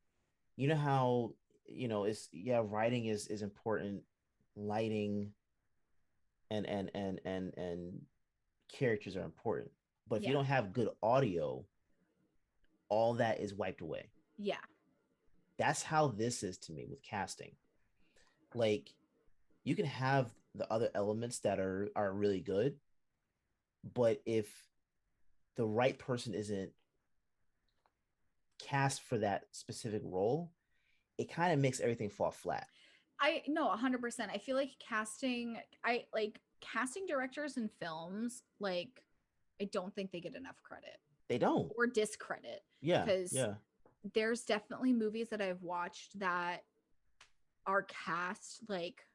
you know how it's writing is important, lighting and characters are important, but if you don't have good audio, all that is wiped away. Yeah, that's how this is to me with casting. Like, you can have the other elements that are really good, but if the right person isn't cast for that specific role, it kind of makes everything fall flat. I know 100%. I feel like casting directors in films, like, I don't think they get enough credit. They don't. Or discredit. Yeah. Because yeah. There's definitely movies that I've watched that are cast like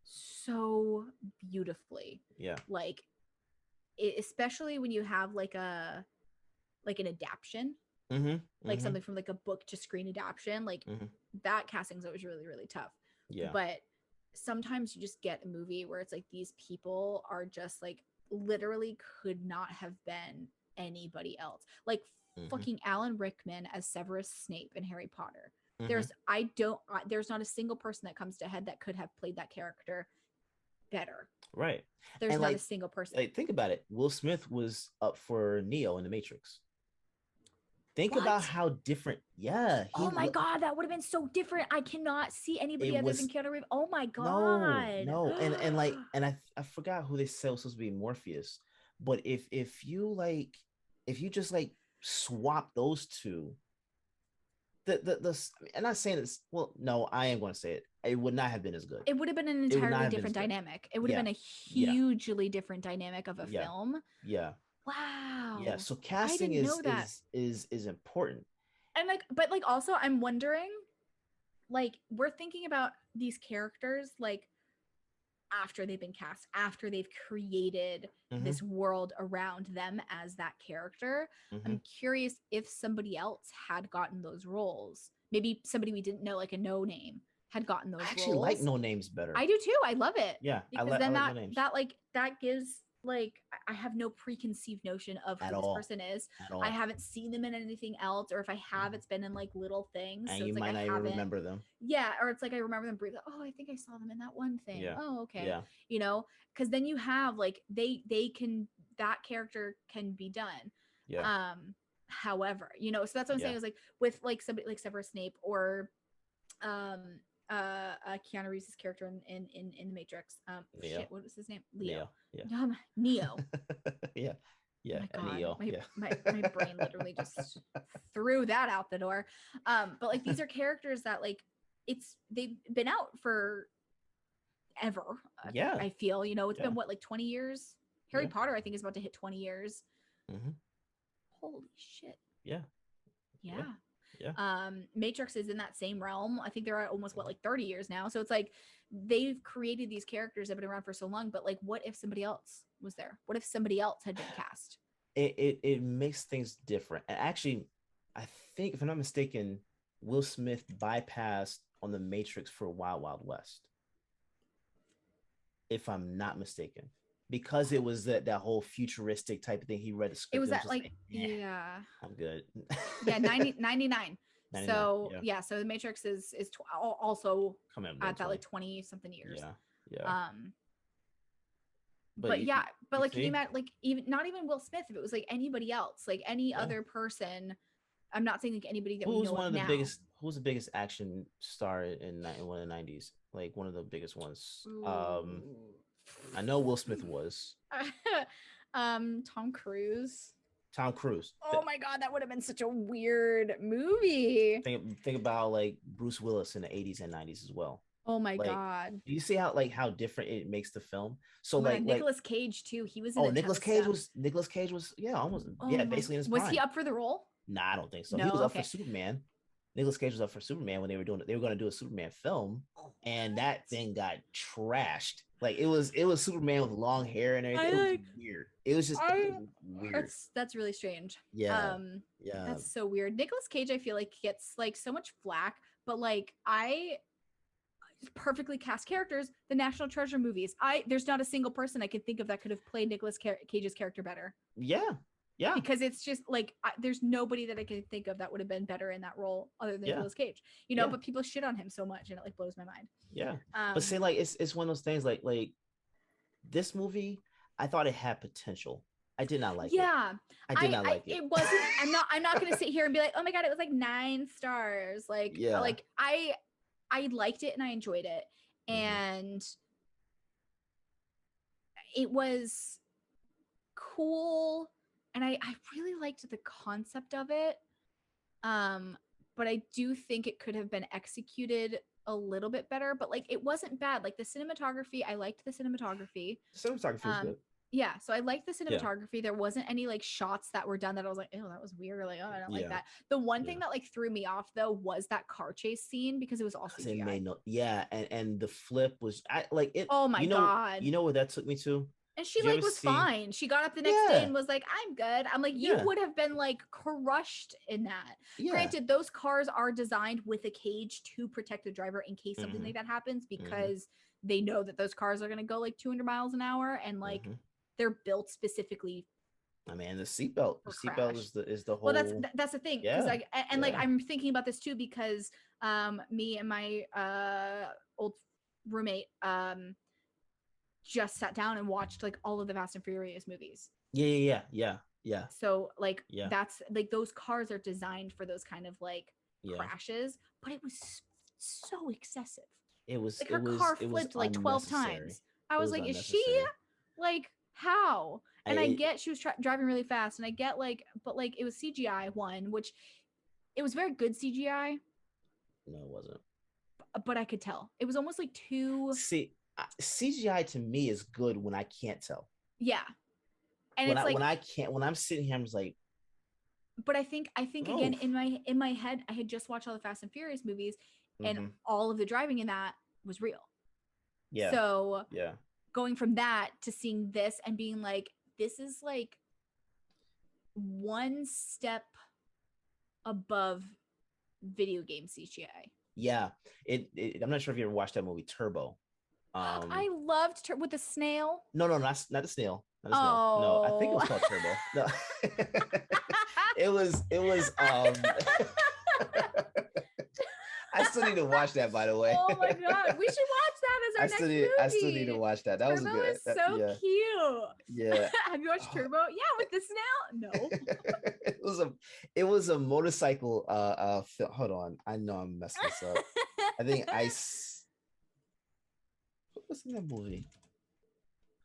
so beautifully. Yeah. Like, especially when you have like an adaptation. Like something from like a book to screen adaptation, like that casting is always really, really tough. Yeah. But sometimes you just get a movie where it's like these people are just like literally could not have been anybody else. Like fucking Alan Rickman as Severus Snape in Harry Potter. There's not a single person that comes to head that could have played that character better. Right. There's not a single person. Like, think about it. Will Smith was up for Neo in The Matrix. Think about how different. Yeah. Oh my god, that would have been so different. I cannot see anybody other than Keanu Reeves. Oh my god. No. And I forgot who they said was supposed to be Morpheus. But if you just like swap those two, I'm not saying this. Well, no, I am going to say it. It would not have been as good. It would have been an entirely different dynamic. It would have been a hugely different dynamic of a film. Yeah. Wow. Yeah. So casting is important. And like, but like also I'm wondering, like we're thinking about these characters like after they've been cast, after they've created this world around them as that character. I'm curious if somebody else had gotten those roles. Maybe somebody we didn't know, like a no name, had gotten those roles. I actually like No Names better. I do too. I love it. Yeah, because then that gives like I have no preconceived notion of who this person is. I haven't seen them in anything else, or if I have, it's been in like little things. And so you it's might like not even remember them. Yeah, or it's like I remember them briefly. Oh, I think I saw them in that one thing. Yeah. Oh, okay. Yeah. You know, because then you have like they can that character can be done. Yeah. However, you know, so that's what I'm saying is like with like somebody like Severus Snape or Keanu Reeves' character in the Matrix. Shit, what was his name? Leo. Neo. Yeah. Yeah. Oh my God. Neo. My brain literally just threw that out the door. But like these are characters that like they've been out for ever. Yeah. I feel, you know, it's been what, like 20 years? Harry Potter, I think, is about to hit 20 years. Holy shit. Yeah. Matrix is in that same realm. I think they're at almost like 30 years now. So it's like they've created these characters that have been around for so long, but like what if somebody else was there? What if somebody else had been cast? It makes things different. And actually, I think if I'm not mistaken, Will Smith bypassed on the Matrix for Wild Wild West. If I'm not mistaken. Because it was that whole futuristic type of thing. He read the script. It was that like I'm good. 99. So so the Matrix is also at that like 20 something years. But like can you imagine like even not even Will Smith, if it was like anybody else, like any other person. I'm not saying like anybody that we know of now. Who was the biggest action star in one of the 90s? Like one of the biggest ones. I know Will Smith was. Tom Cruise. Oh my God, that would have been such a weird movie. Think about like Bruce Willis in the 80s and 90s as well. Oh my God. Do you see how different it makes the film? So Nicolas Cage too. He was in Nicolas Cage was almost basically in his prime. Was he up for the role? Nah, I don't think so. He was up for Superman. Nicolas Cage was up for Superman when they were going to do a Superman film, and that thing got trashed. Like it was Superman with long hair and everything. It was weird. It was just weird. That's really strange. Yeah. That's so weird. Nicolas Cage, I feel like gets like so much flack, but like I perfectly cast characters. The National Treasure movies. There's not a single person I could think of that could have played Nicolas Cage's character better. Yeah, because it's just like there's nobody that I can think of that would have been better in that role other than Nicolas Cage, you know. But people shit on him so much, and it like blows my mind. But say like it's one of those things like this movie, I thought it had potential. I did not like it. I did not like it. It wasn't. I'm not gonna sit here and be like, oh my God, it was like 9 stars. Like like I liked it and I enjoyed it, and it was cool. And I really liked the concept of it. But I do think it could have been executed a little bit better, but like it wasn't bad. Like the cinematography, I liked the cinematography. Cinematography was good. Yeah, so I liked the cinematography. There wasn't any like shots that were done that I was like, oh, that was weird. Or like, oh, I don't like that. The one thing that like threw me off though was that car chase scene because it was all CGI. And the flip was it. Oh my God. You know where that took me to? And she like was fine. She got up the next day and was like, I'm good. I'm like, you would have been like crushed in that. Granted, those cars are designed with a cage to protect the driver in case something like that happens, because they know that those cars are going to go like 200 miles an hour, and like they're built specifically. I mean, the seatbelt is the whole. Well, that's the thing. Like, and like I'm thinking about this too because me and my old roommate just sat down and watched like all of the Fast and Furious movies. Yeah. So like that's like those cars are designed for those kind of like crashes, but it was so excessive. It was like her car flipped like 12 times. I was like, is she like how? And I get she was driving really fast, and I get like, but like it was CGI one, which it was very good CGI. No, it wasn't. But I could tell it was almost like too. CGI to me is good when I can't tell. Yeah, and when I'm sitting here, I'm just like, but I think again, Oof. in my head, I had just watched all the Fast and Furious movies, and Mm-hmm. all of the driving in that was real. Yeah. So Yeah. going from that to seeing this and being like, this is like one step above video game CGI. Yeah. I'm not sure if you ever watched that movie Turbo. I loved with the snail. No, not the snail. Not the snail. No, I think it Oh. was called Turbo. No. it was I still need to watch that, by the way. Oh my god, we should watch that as our next movie. I still need to watch that. That was Turbo good. is so Yeah. cute. Yeah. Have you watched Turbo? Yeah, with the snail. No. it was a motorcycle hold on. I know I'm messing this up. I think what was in that movie?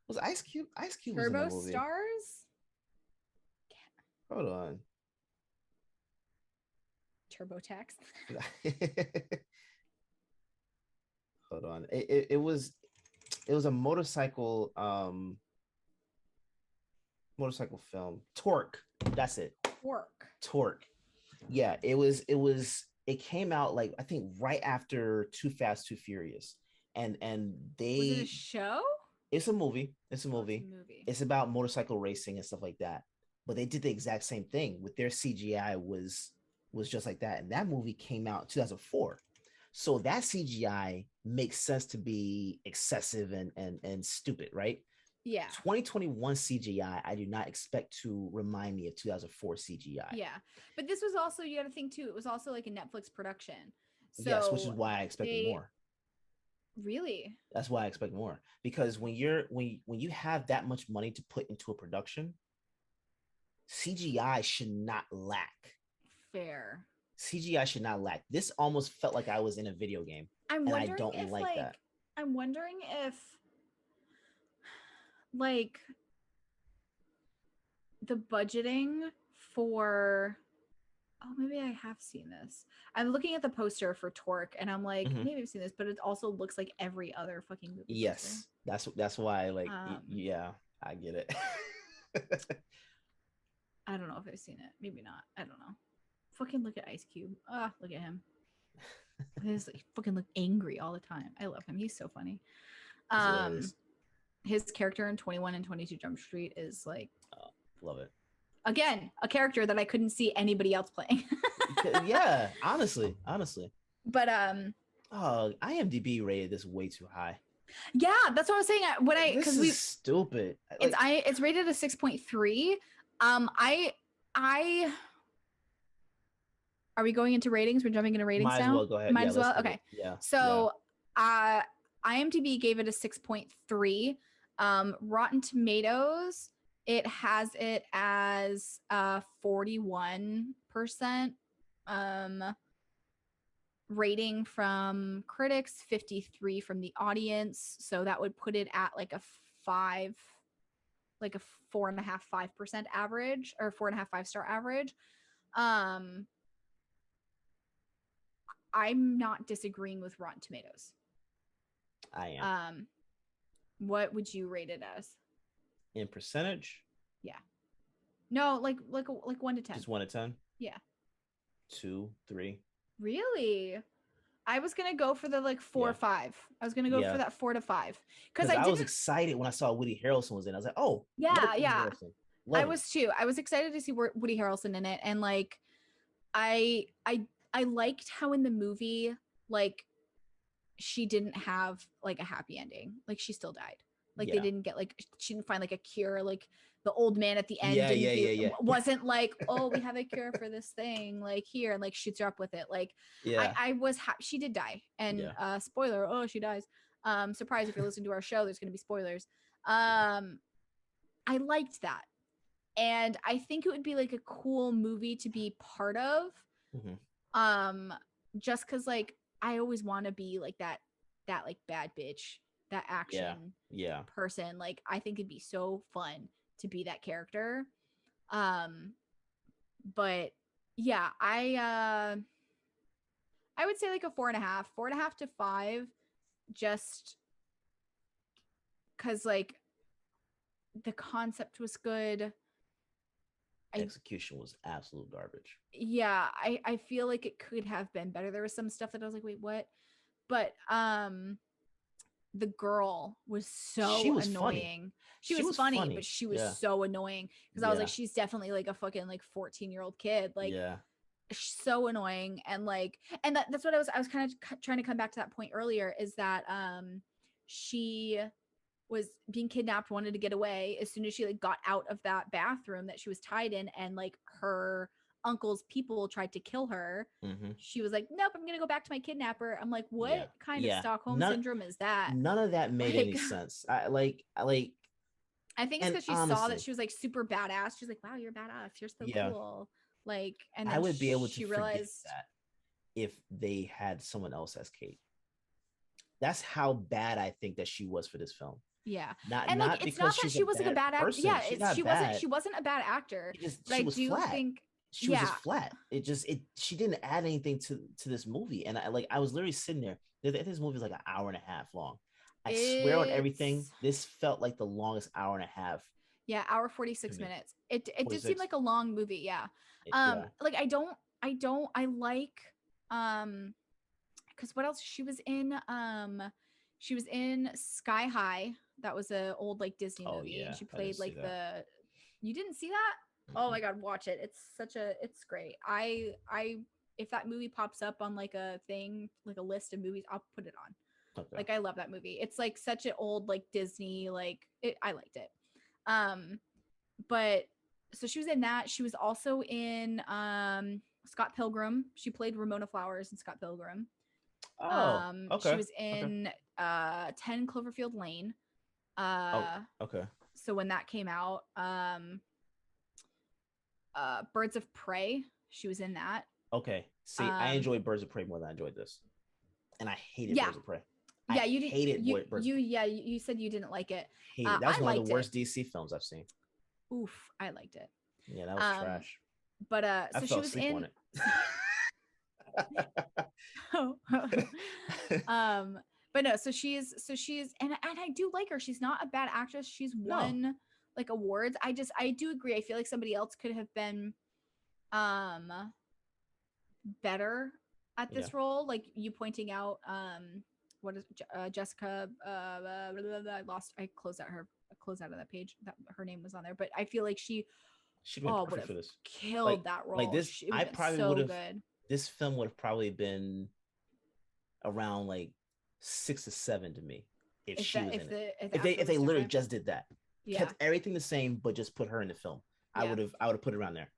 Was Ice Cube? Ice Cube was in Turbo that movie. Stars. Hold on. TurboTax. Hold on. It was a motorcycle film. Torque. That's it. Torque. Yeah, it came out like I think right after Too Fast, Too Furious. And they Was it a show? It's a movie. It's a movie. It's about motorcycle racing and stuff like that. But they did the exact same thing with their CGI was just like that. And that movie came out 2004. So that CGI makes sense to be excessive and stupid, right? Yeah. 2021 CGI, I do not expect to remind me of 2004 CGI. Yeah. But this was also, you got to think too, it was also like a Netflix production. So yes, which is why I expected more. Really? That's why I expect more. Because when you have that much money to put into a production, CGI should not lack. Fair. CGI should not lack. This almost felt like I was in a video game. And I don't like that. I'm wondering if like the budgeting for maybe I have seen this. I'm looking at the poster for Torque and I'm like, maybe I've seen this, but it also looks like every other fucking movie. Yes. Poster. That's why yeah, I get it. I don't know if I've seen it. Maybe not. I don't know. Fucking look at Ice Cube. Look at him. He's like fucking look angry all the time. I love him. He's so funny. His character in 21 and 22 Jump Street is like, love it. Again, a character that I couldn't see anybody else playing. Yeah, honestly. But IMDb rated this way too high. Yeah, that's what I was saying. Because we stupid. It's rated a 6.3. Are we going into ratings? We're jumping into ratings now. Might as well go ahead. Might as well. Okay. Yeah. So, IMDb gave it a 6.3. Rotten Tomatoes, it has it as 41%. Rating from critics, 53 from the audience. So that would put it at like a 5, like a 4.5, 5% average, or 4.5, 5-star average. I'm not disagreeing with Rotten Tomatoes. I am. What would you rate it as? In percentage? Yeah. No, like 1 to 10. Just 1 to 10? Yeah. 2, 3. Really? I was gonna go for the 4 or 5. I was gonna go for that 4 to 5 because I was excited when I saw Woody Harrelson was in. I was like, oh yeah. I was too. I was excited to see Woody Harrelson in it, and I liked how in the movie she didn't have a happy ending. She still died. They didn't get she didn't find a cure. The old man at the end wasn't oh, we have a cure for this thing here, and shoots her up with it. I was happy she did die, and spoiler, oh, she dies. Surprise, if you're listening to our show, there's going to be spoilers. I liked that, and I think it would be a cool movie to be part of. Just because I always want to be that bad bitch, that action person. I think it'd be so fun to be that character. But yeah, I would say a 4.5 to 5, just because the concept was good. execution was absolute garbage. Yeah, I feel like it could have been better. There was some stuff that I was like, wait, what? But the girl was She so was funny. annoying. She was funny, but she was Yeah. so annoying because I was like, she's definitely like a fucking like 14-year-old kid. Like, yeah. so annoying. And like, and that's what I was kind of trying to come back to that point earlier, is that she was being kidnapped, wanted to get away. As soon as she like got out of that bathroom that she was tied in, and like her uncle's people tried to kill her, she was like, nope, I'm gonna go back to my kidnapper. I'm like, what kind of Stockholm syndrome is that? None of that made any sense. I think it's because she saw that she was like super badass. She's like, wow, you're badass, you're so cool. Like, and then I would be able to realize that if they had someone else as Kate. That's how bad I think that she was for this film. Yeah, not like, it's not that she was like a bad actor. Yeah, she wasn't a bad actor. She was flat. She was just flat. She didn't add anything to this movie. And I was literally sitting there. This movie is like an hour and a half long. I swear on everything, this felt like the longest hour and a half. Yeah, hour 46 minutes. It did seem like a long movie. Yeah. Like I like because what else she was in? She was in Sky High. That was a old like Disney movie, and she played like the. You didn't see that? Oh my god, watch it. It's great. I if that movie pops up on like a thing, like a list of movies, I'll put it on. Okay. Like I love that movie. It's like such an old like Disney, like I liked it. But so she was in that. She was also in Scott Pilgrim. She played Ramona Flowers in Scott Pilgrim. Okay. She was in 10 Cloverfield Lane. Okay. So when that came out, Birds of Prey, she was in that. Okay. See, I enjoyed Birds of Prey more than I enjoyed this. And I hated Birds of Prey. Yeah, you hated you said you didn't like it. That was one of the worst DC films I've seen. Oof, I liked it. Yeah, that was trash. But so she was in but no, so she's and I do like her. She's not a bad actress. She's won like awards. I do agree. I feel like somebody else could have been better at this role. Like you pointing out what is Jessica I closed out of that page that her name was on there, but I feel like she'd been perfect for this. Killed that role. Like this, I probably would have. This film would have probably been around like 6 to 7 to me if she was in it. If they literally just did that, kept everything the same, but just put her in the film, I would have put it around there.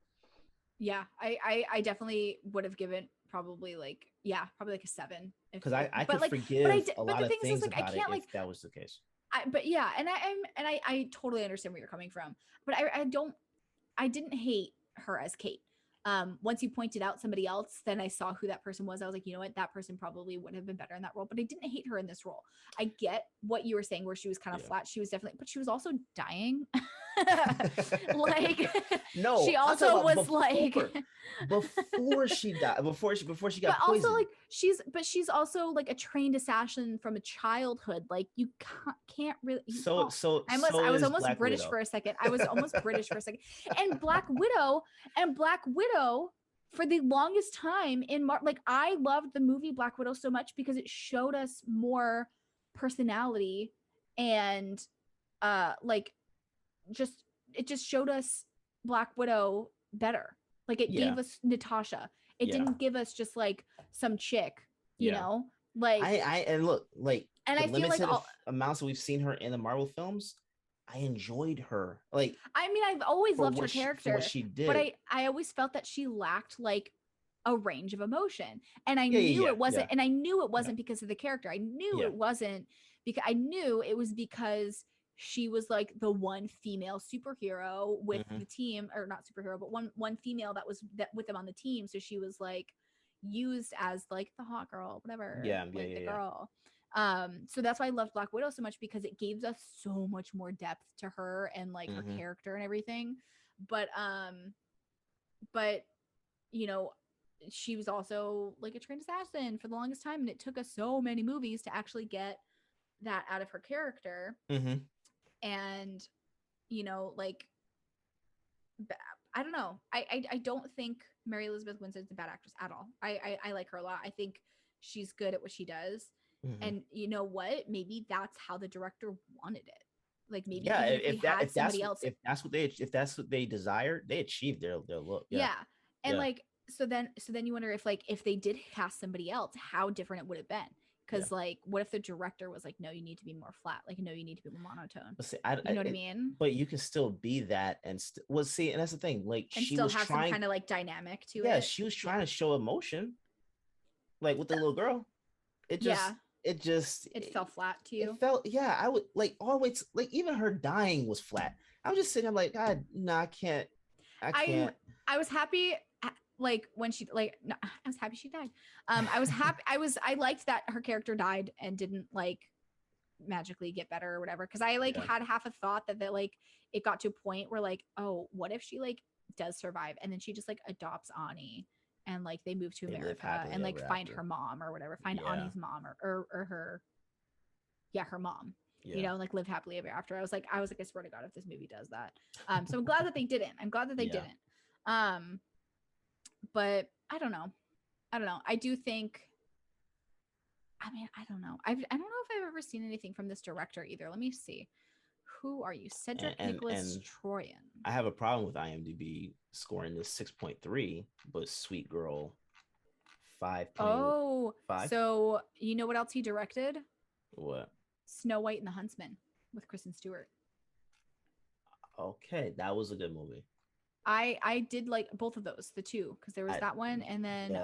Yeah, I definitely would have given probably like a 7. Because I could forgive a lot of things about it if that was the case. I totally understand where you're coming from, but I didn't hate her as Kate. Once you pointed out somebody else, then I saw who that person was. I was like, you know what, that person probably would have been better in that role, but I didn't hate her in this role. I get what you were saying where she was kind of flat. She was definitely, but she was also dying. Like no, she also was like before she died, before she got but poisoned. Also like she's also like a trained assassin from a childhood. Like you can't really I was almost Black British Widow. for a second. I was almost British for a second. And Black Widow for the longest time like I loved the movie Black Widow so much because it showed us more personality and like it just showed us Black Widow better. Like it gave us Natasha. It didn't give us just like some chick, you know? Like and look, like and the I feel like amounts that we've seen her in the Marvel films, I enjoyed her. Like I mean, I've always loved her character, what she did. but I always felt that she lacked like a range of emotion. And I knew it wasn't, and I knew it wasn't because of the character. I knew it wasn't because I knew it was because she was like the one female superhero with the team, or not superhero, but one female that was with them on the team. So she was like used as like the hot girl, whatever. The girl. So that's why I loved Black Widow so much, because it gave us so much more depth to her and like her character and everything. But you know, she was also like a trained assassin for the longest time, and it took us so many movies to actually get that out of her character. And you know, like I don't know. I don't think Mary Elizabeth Winstead's a bad actress at all. I like her a lot. I think she's good at what she does. Mhm. And you know what? Maybe that's how the director wanted it. Like maybe Yeah, even if we had if that's somebody else. if that's what they desired, they achieved their look. Yeah. Yeah. And Yeah. like so then you wonder if they did cast somebody else, how different it would have been. Because like, what if the director was like, no, you need to be more flat. Like, no, you need to be more monotone. But see, You know what I mean? But you can still be that and see, and that's the thing. Like And she still was have trying, some kind of like dynamic to it. yeah, she was trying to show emotion, like with the little girl. It fell flat to you. It felt, yeah. I would like always like even her dying was flat. I was just sitting there like, God, no, I can't. I was happy. Like when she like no, I was happy she died. I was happy. I liked that her character died and didn't like magically get better or whatever. Cause I like had half a thought that like it got to a point where like, oh, what if she like does survive and then she just like adopts Ani and like they move to America and like find her mom or whatever, find Ani's mom or her mom. Yeah. You know, like live happily ever after. I was like, I swear to God, if this movie does that. So I'm glad that they didn't. Didn't. But I don't know. I do think, I mean, I don't know. I don't know if I've ever seen anything from this director either. Let me see. Who are you? Cedric Nicholas Troyan. I have a problem with IMDb scoring this 6.3, but Sweet Girl 5. Oh, 5. So you know what else he directed? What? Snow White and the Huntsman with Kristen Stewart. Okay, that was a good movie. I did like both of those, the two, because there was that one and then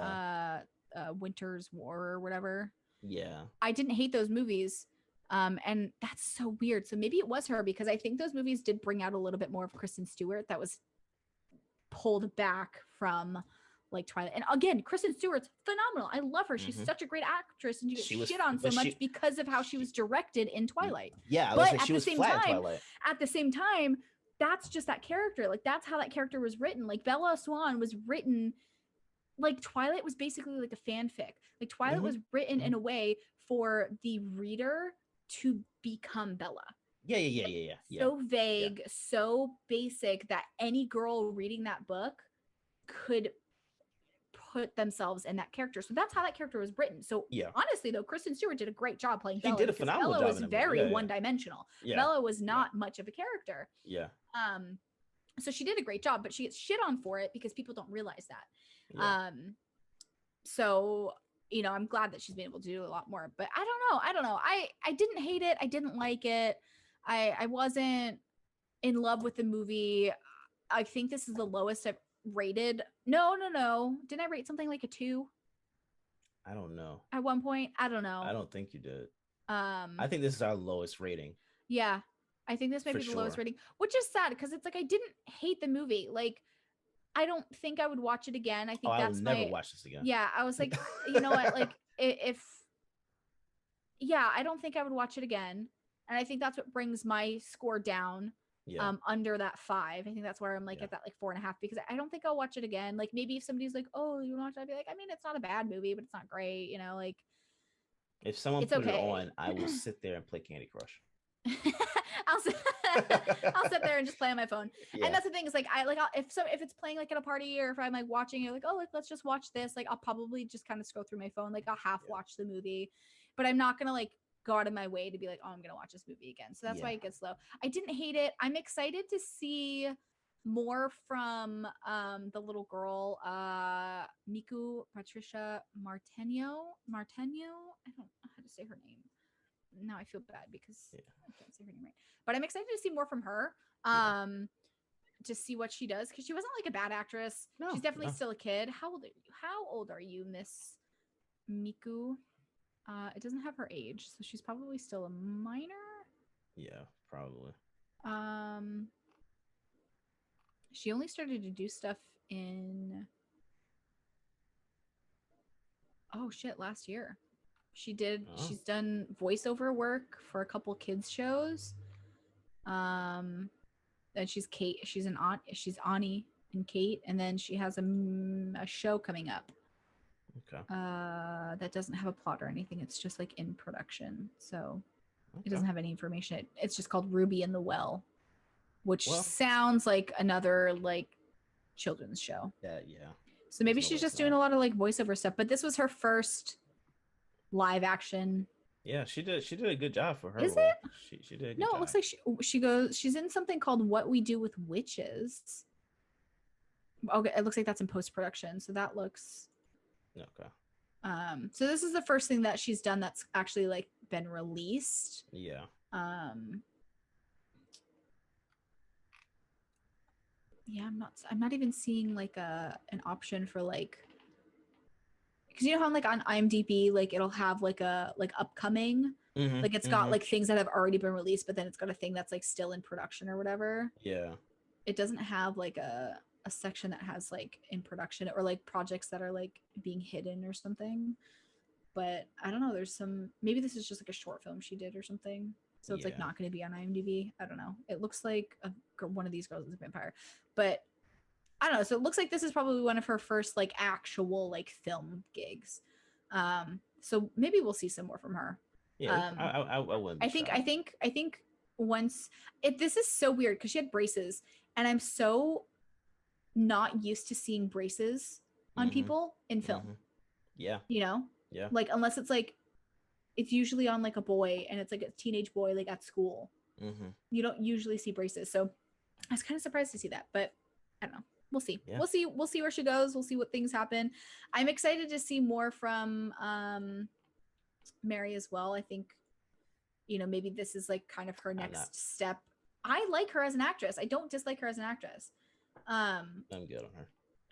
Winter's War or whatever. Yeah. I didn't hate those movies. And that's so weird. So maybe it was her because I think those movies did bring out a little bit more of Kristen Stewart that was pulled back from like Twilight. And again, Kristen Stewart's phenomenal. I love her. She's such a great actress and she gets shit on so much because of how she was directed in Twilight. Yeah, but at the same time, at the same time, that's just that character. Like that's how that character was written. Like Bella Swan was written like Twilight was basically like a fanfic. Like Twilight was written in a way for the reader to become Bella. Yeah. So vague, so basic that any girl reading that book could put themselves in that character. So that's how that character was written. So honestly, though, Kristen Stewart did a great job playing Bella. She did a phenomenal job. Bella was very one-dimensional. Bella was not much of a character. Yeah. So she did a great job, but she gets shit on for it because people don't realize that. Yeah. So you know, I'm glad that she's been able to do a lot more. But I don't know. I didn't hate it. I didn't like it. I wasn't in love with the movie. I think this is the lowest I've rated. No. Didn't I rate something like a 2? I don't know. At one point, I don't know. I don't think you did. I think this is our lowest rating. Yeah. I think this might be the lowest rating, which is sad because it's like I didn't hate the movie. Like I don't think I would watch it again. I think I will never watch this again. Yeah, I was like, you know what? Like I don't think I would watch it again. And I think that's what brings my score down under that 5. I think that's where I'm like at that like 4.5 because I don't think I'll watch it again. Like maybe if somebody's like, oh, you want to watch it? I'd be like, I mean, it's not a bad movie, but it's not great. You know, like if someone put it on, I will sit there and play Candy Crush. I'll sit there and just play on my phone. And that's the thing is like if it's playing like at a party or if I'm like watching it like, oh, like let's just watch this, like I'll probably just kind of scroll through my phone, like I'll half watch the movie, but I'm not gonna like go out of my way to be like, oh, I'm gonna watch this movie again. So that's why it gets low. I didn't hate it. I'm excited to see more from the little girl Miku Patricia Marteno. I don't know how to say her name. Now I feel bad because I can't say her name right. But I'm excited to see more from her. To see what she does because she wasn't like a bad actress. No, she's definitely still a kid. How old are you, Miss Miku? It doesn't have her age, so she's probably still a minor. Yeah, probably. She only started to do stuff in last year. She's done voiceover work for a couple kids shows. And she's Kate. She's Ani and Kate, and then she has a show coming up. Okay. That doesn't have a plot or anything. It's just like in production, so it doesn't have any information. It's just called Ruby in the Well, which sounds like another like children's show. Yeah. So maybe There's no she's way just it's doing not. a lot of like voiceover stuff, but this was her first live action. Yeah, she did a good job for her Is role. it? She did a good No, it job. looks like she's in something called What We Do with Witches. Okay, it looks like that's in post-production. So that looks Okay. so this is the first thing that she's done that's actually like been released. Yeah. Yeah, I'm not even seeing like an option for like, because you know how like on IMDb like it'll have like a like upcoming, like it's got like things that have already been released, but then it's got a thing that's like still in production or whatever. Yeah. It doesn't have like a section that has like in production or like projects that are like being hidden or something. But I don't know, there's some, maybe this is just like a short film she did or something, so it's like not going to be on IMDb. I don't know, it looks like one of these girls is a vampire, but I don't know. So it looks like this is probably one of her first like actual like film gigs. So maybe we'll see some more from her. Yeah. I wouldn't be I think once this is so weird because she had braces, and I'm so not used to seeing braces on people in film. Yeah. You know? Yeah. Like unless it's like it's usually on like a boy and it's like a teenage boy like at school. You don't usually see braces. So I was kind of surprised to see that, but I don't know. We'll see. Yeah. We'll see where she goes. We'll see what things happen. I'm excited to see more from Mary as well. I think, you know, maybe this is like kind of her next step. I like her as an actress. I don't dislike her as an actress. I'm good on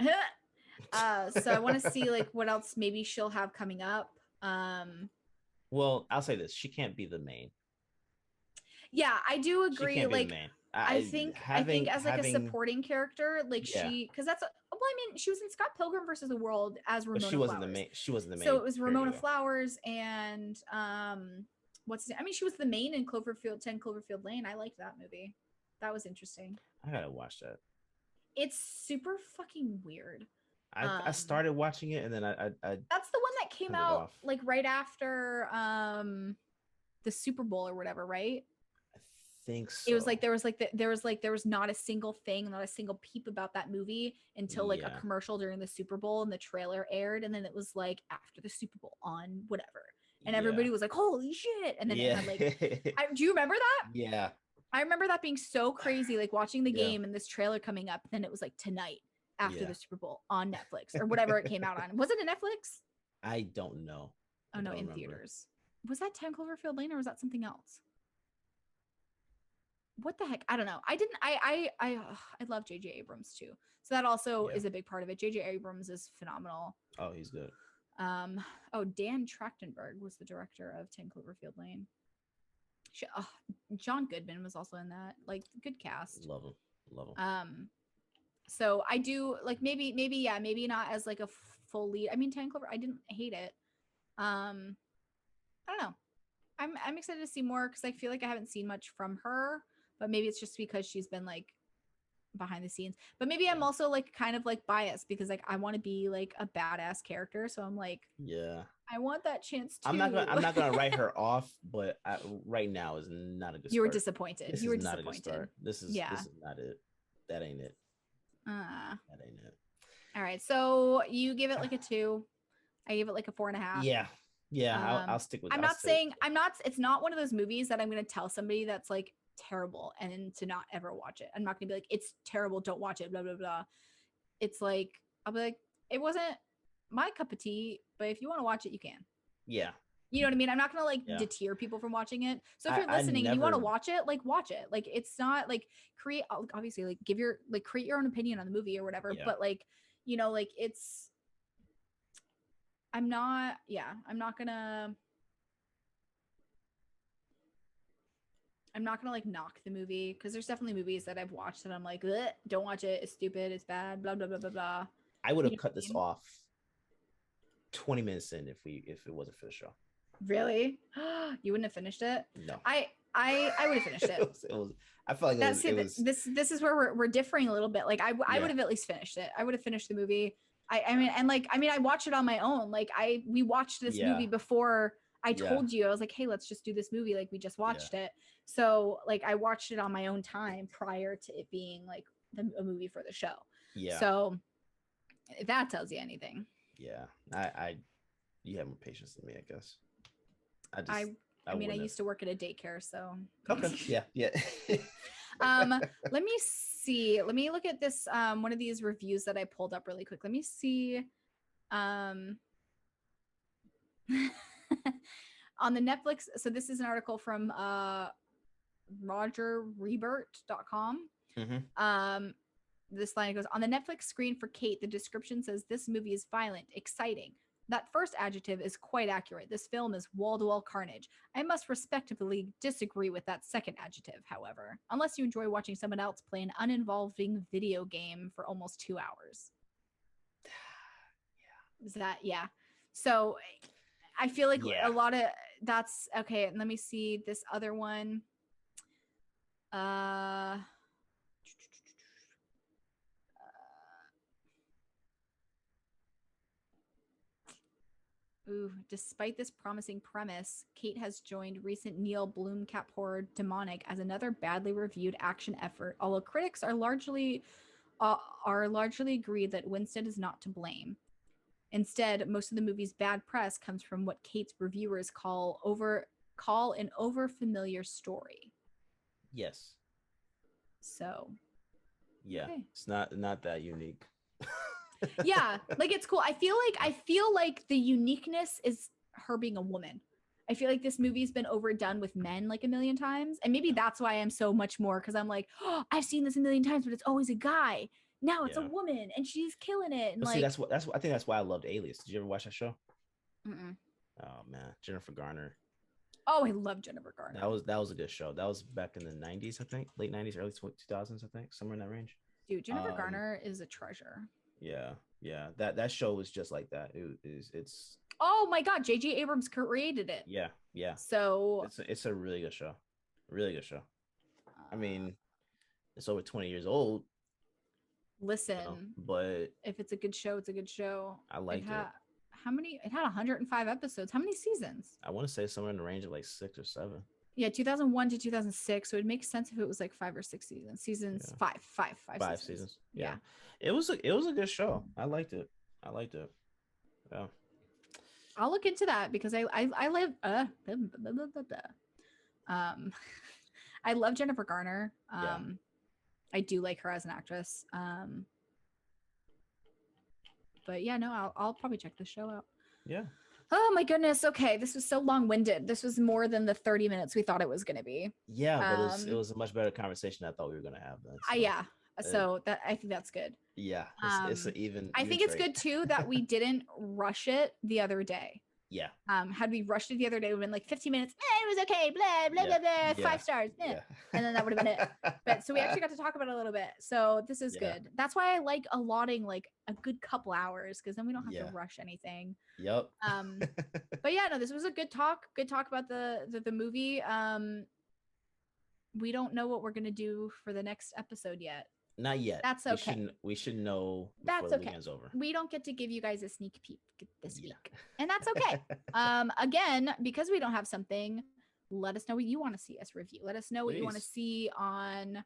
her. So I want to see like what else maybe she'll have coming up. Well, I'll say this: she can't be the main. Yeah, I do agree. She can't be like the main. I think as like a supporting character, like she, because that's well, I mean, she was in Scott Pilgrim versus the World as Ramona. But she wasn't the main. She wasn't the main. So it was Ramona Flowers and what's his name? I mean, she was the main in 10 Cloverfield Lane. I liked that movie. That was interesting. I gotta watch that. It's super fucking weird. I started watching it and then I that's the one that came out like right after the Super Bowl or whatever, right? Think so. It was like there was not a single thing, not a single peep about that movie until like a commercial during the Super Bowl and the trailer aired, and then it was like after the Super Bowl on whatever, and everybody was like, "Holy shit!" And then it had like, do you remember that? Yeah, I remember that being so crazy, like watching the game and this trailer coming up. Then it was like tonight after the Super Bowl on Netflix or whatever it came out on. Was it a Netflix? I don't know. Oh no, in theaters. Was that 10 Cloverfield Lane or was that something else? What the heck? I don't know. I love JJ Abrams too. So that also is a big part of it. JJ Abrams is phenomenal. Oh, he's good. Dan Trachtenberg was the director of 10 Cloverfield Lane. John Goodman was also in that. Like, good cast. Love him. So I do like maybe not as like a full lead. I mean, 10 Clover, I didn't hate it. I don't know. I'm excited to see more because I feel like I haven't seen much from her. But maybe it's just because she's been like behind the scenes. But maybe I'm also like kind of like biased because like I want to be like a badass character. So I'm like, I want that chance too. I'm not gonna write her off, but right now is not a good. You were disappointed. You were disappointed. Not a good start. This is not it. That ain't it. That ain't it. All right. So you give it like a 2. I gave it like a 4.5. Yeah. I'll stick with. It's not one of those movies that I'm gonna tell somebody that's like terrible and to not ever watch it. I'm not gonna be like, it's terrible, don't watch it, blah blah blah. It's like, I'll be like, it wasn't my cup of tea, but if you want to watch it, you can. Yeah, you know what I mean. I'm not gonna like deter people from watching it. So if you're listening and you want to watch it, like watch it. Like it's not like create your own opinion on the movie or whatever, but like, you know, like it's I'm not gonna like knock the movie because there's definitely movies that I've watched that I'm like, don't watch it, it's stupid, it's bad, blah blah blah blah blah. I would have cut this off 20 minutes in if it wasn't for the show. Really? You wouldn't have finished it? No. I would have finished it. it was I felt like this is where we're differing a little bit. Like I would have at least finished it. I would have finished the movie. I mean I watched it on my own. Like we watched this movie before I told you. I was like, hey, let's just do this movie. Like we just watched it. So like I watched it on my own time prior to it being like a movie for the show. Yeah. So if that tells you anything. Yeah. You have more patience than me, I guess. I mean, I wouldn't used to work at a daycare, so. have. Okay. Yeah. Yeah. Let me see. Let me look at this one of these reviews that I pulled up really quick. Let me see. On the Netflix. So this is an article from rogerebert.com. This line goes, on the Netflix screen for Kate, the description says this movie is violent, exciting. That first adjective is quite accurate. This film is wall-to-wall carnage. I must respectfully disagree with that second adjective, however, unless you enjoy watching someone else play an uninvolving video game for almost 2 hours. Is that, yeah. So I feel like a lot of that's okay. And let me see this other one. Despite this promising premise, Kate has joined recent Neil Blomkamp horror Demonic as another badly reviewed action effort, although critics are largely agreed that Winstead is not to blame. Instead, most of the movie's bad press comes from what Kate's reviewers call an overfamiliar story. Yes. So. Yeah, okay. It's not that unique. Yeah, like it's cool. I feel like the uniqueness is her being a woman. I feel like this movie's been overdone with men like a million times, and maybe that's why I'm so much more, because I'm like, oh, I've seen this a million times, but it's always a guy. Now it's a woman, and she's killing it. And but like, see, I think that's why I loved Alias. Did you ever watch that show? Mm-mm. Oh man, Jennifer Garner. Oh, I love Jennifer Garner. That was a good show. That was back in the 90s, I think, late 90s, early 2000s, I think, somewhere in that range. Dude, Jennifer Garner is a treasure. Yeah. That show was just like that. It's. Oh my God, J.J. Abrams created it. Yeah. So it's a really good show. Really good show. I mean, it's over 20 years old. Listen, but if it's a good show, it's a good show. I liked it. How many? It had 105 episodes. How many seasons? I want to say somewhere in the range of like 6 or 7. Yeah, 2001 to 2006. So it makes sense if it was like 5 or 6 seasons. Yeah. Five seasons. Yeah. It was a good show. I liked it. Yeah. I'll look into that because I live I love Jennifer Garner. I do like her as an actress. But yeah, no, I'll probably check this show out. Yeah. Oh my goodness. Okay, this was so long-winded. This was more than the 30 minutes we thought it was going to be. Yeah, but it was a much better conversation than I thought we were going to have then. So. Yeah. So that I think that's good. Yeah. It's an even. I think it's good too that we didn't rush it the other day. Yeah. Had we rushed it the other day, we've been like 15 minutes. It was okay. Blah blah blah blah. 5 stars. Yeah. And then that would have been it. But so we actually got to talk about it a little bit. So this is good. That's why I like allotting like a good couple hours, because then we don't have to rush anything. Yep. But yeah, no, this was a good talk. Good talk about the movie. We don't know what we're gonna do for the next episode yet. Not yet. That's okay. We should know before that's the okay. weekend's over. We don't get to give you guys a sneak peek this week, and that's okay. Again, because we don't have something, let us know what you want to see us review. Let us know what you want to see on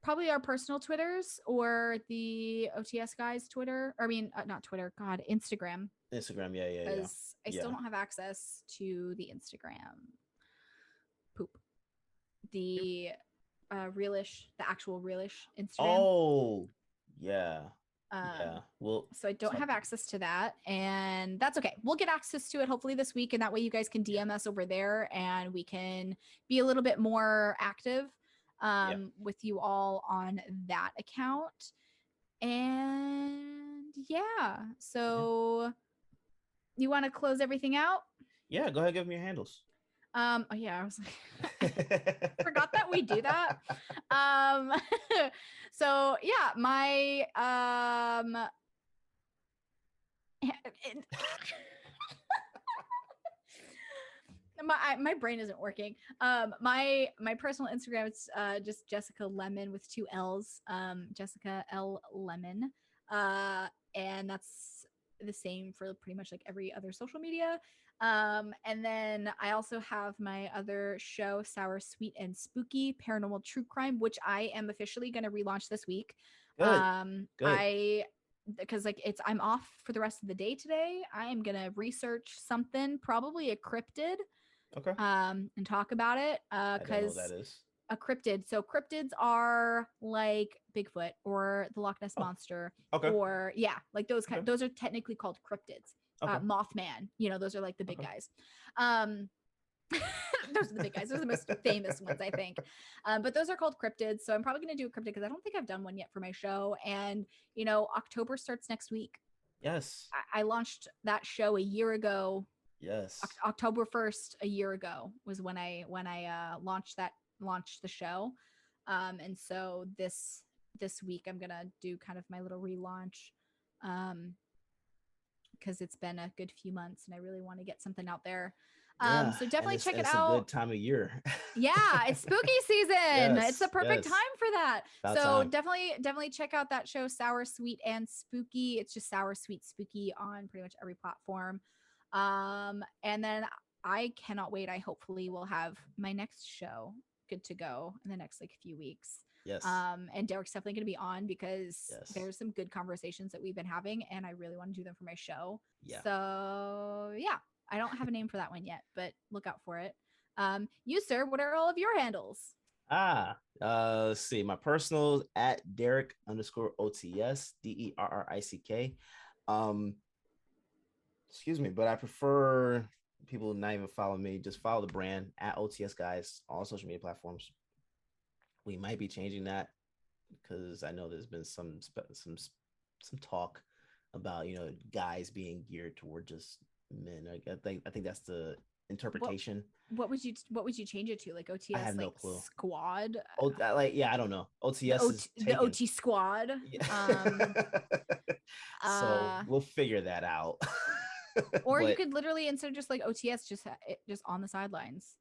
probably our personal Twitters or the OTS guys Twitter. Or, I mean, not Twitter. God, Instagram. Instagram, yeah. Because I still don't have access to the Instagram. Poop. The realish, the actual realish Instagram. Oh, yeah. Well, so I don't have access to that, and that's okay. We'll get access to it hopefully this week, and that way you guys can DM us over there, and we can be a little bit more active with you all on that account. And so you want to close everything out? Yeah, go ahead, give me your handles. I was like, forgot that we do that. So yeah, my my brain isn't working. My personal Instagram, it's just Jessica Lemon with 2 L's. Jessica L Lemon. And that's the same for pretty much like every other social media. And then I also have my other show, Sour, Sweet, and Spooky Paranormal True Crime, which I am officially going to relaunch this week. Good. Because like I'm off for the rest of the day today. I am going to research something, probably a cryptid, Okay. and talk about it. I don't know what that is. A cryptid. So cryptids are like Bigfoot or the Loch Ness monster, Okay. or like those kind. Those are technically called cryptids. Okay. Mothman. Those are like the big guys. Those are the big guys. Those are the most famous ones, I think. But those are called cryptids. So I'm probably going to do a cryptid because I don't think I've done one yet for my show. And October starts next week. Yes. I launched that show a year ago. Yes. October 1st, a year ago was when I launched the show. And so this week I'm gonna do kind of my little relaunch, because it's been a good few months and I really want to get something out there. So definitely check it out. It's a good time of year. Yeah, it's spooky season. It's the perfect time for that. About time. Definitely check out that show, Sour, Sweet, and Spooky. It's just Sour, Sweet, Spooky on pretty much every platform. And then I cannot wait. I hopefully will have my next show good to go in the next like few weeks. Yes. And Derrick's definitely going to be on because there's some good conversations that we've been having and I really want to do them for my show. Yeah. So yeah, I don't have a name for that one yet, but look out for it. You, sir, what are all of your handles? Let's see. My personal at Derrick_OTS, DERRICK. Excuse me, but I prefer people not even follow me. Just follow the brand at OTS Guys, all social media platforms. We might be changing that because I know there's been some talk about guys being geared toward just men. I think that's the interpretation. What would you change it to? Like OTS? I have no like clue. Squad? I don't know. OTS the OT Squad. Yeah. So we'll figure that out. Or you could literally, instead of just like OTS, just on the sidelines.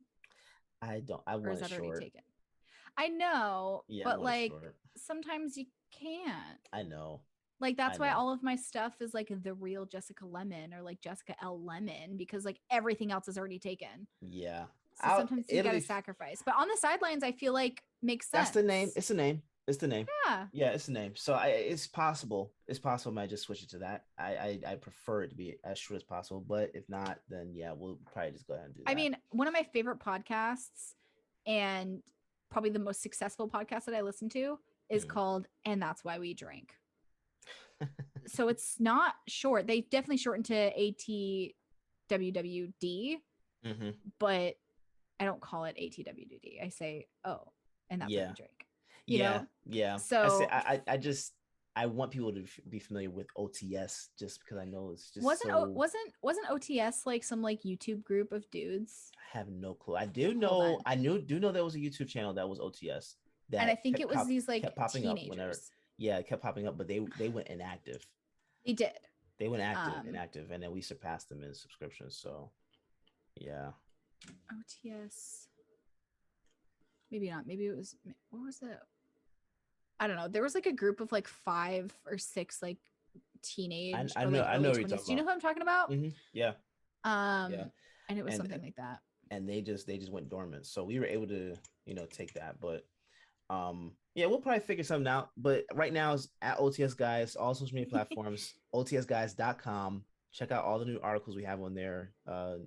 I want is that already taken? I know, but like sometimes you can't. I know. Like that's why all of my stuff is like the real Jessica Lemon or like Jessica L. Lemon, because like everything else is already taken. Yeah. So sometimes you gotta sacrifice. But on the sidelines, I feel like makes sense. That's the name. It's the name. It's the name. Yeah. Yeah, it's the name. So it's possible. It's possible I might just switch it to that. I prefer it to be as short as possible. But if not, then yeah, we'll probably just go ahead and do that. I mean, one of my favorite podcasts and probably the most successful podcast that I listen to is called And That's Why We Drink. So it's not short. They definitely shortened to ATWWD, but I don't call it ATWD. I say, and that's why we drink. You know? Yeah. So I want people to be familiar with OTS just because I know it's just wasn't OTS like some like YouTube group of dudes? I have no clue. I do know there was a YouTube channel that was OTS. And I think it was these like kept popping teenagers. Up whenever. Yeah, it kept popping up, but they went inactive. They did. They went inactive, and then we surpassed them in subscriptions. So, yeah. OTS. Maybe not. Maybe it was. What was it? I don't know. There was like a group of like 5 or 6 like teenage. I know what you're talking about. Do you know who I'm talking about? Yeah. And it was something like that. And they just went dormant. So we were able to take that, but yeah, we'll probably figure something out. But right now it's at OTS Guys, all social media platforms, otsguys.com. Check out all the new articles we have on there,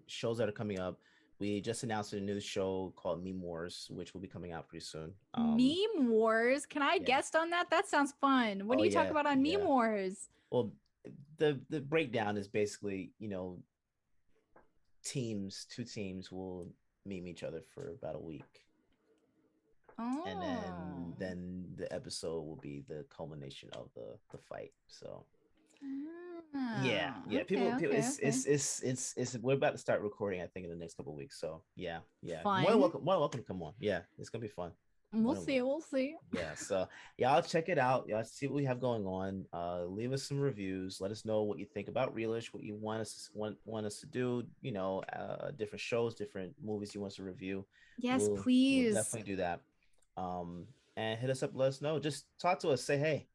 shows that are coming up. We just announced a new show called Meme Wars, which will be coming out pretty soon. Meme Wars? Can I guest on that? That sounds fun. What do you talk about on Meme Wars? Well, the breakdown is basically, two teams will meme each other for about a week. Oh. And then the episode will be the culmination of the fight. So yeah. People it's we're about to start recording, I think, in the next couple of weeks. So yeah. Fun. More welcome to come on. Yeah, it's gonna be fun. We'll see. Yeah, so y'all check it out. Y'all see what we have going on. Leave us some reviews. Let us know what you think about Realish, what you want us to do. Different shows, different movies you want us to review. Yes, please. We'll definitely do that. And hit us up. Let us know. Just talk to us. Say hey.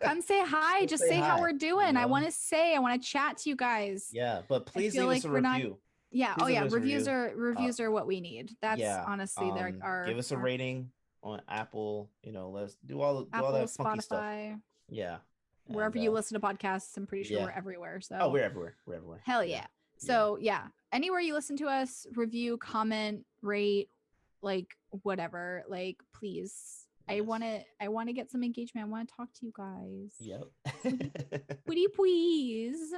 Come say hi. Come Just say say how hi, we're doing. I know? want to chat to you guys. Yeah, but please feel leave us like a we're not- review. Yeah. Please Oh leave yeah. us a review. Reviews are what we need. That's Yeah. honestly Give us a rating on Apple. Let's do all Apple, that funky stuff. Spotify, Yeah. wherever And, you listen to podcasts. I'm pretty sure yeah. we're everywhere. So Oh, we're everywhere. We're everywhere. hell yeah. So yeah, anywhere you listen to us, review, comment, rate, like whatever, like please. Yes. I want to get some engagement. I want to talk to you guys. Yep. Pretty please.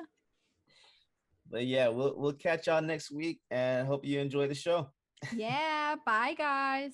But yeah, we'll catch y'all next week and hope you enjoy the show. Yeah, bye guys.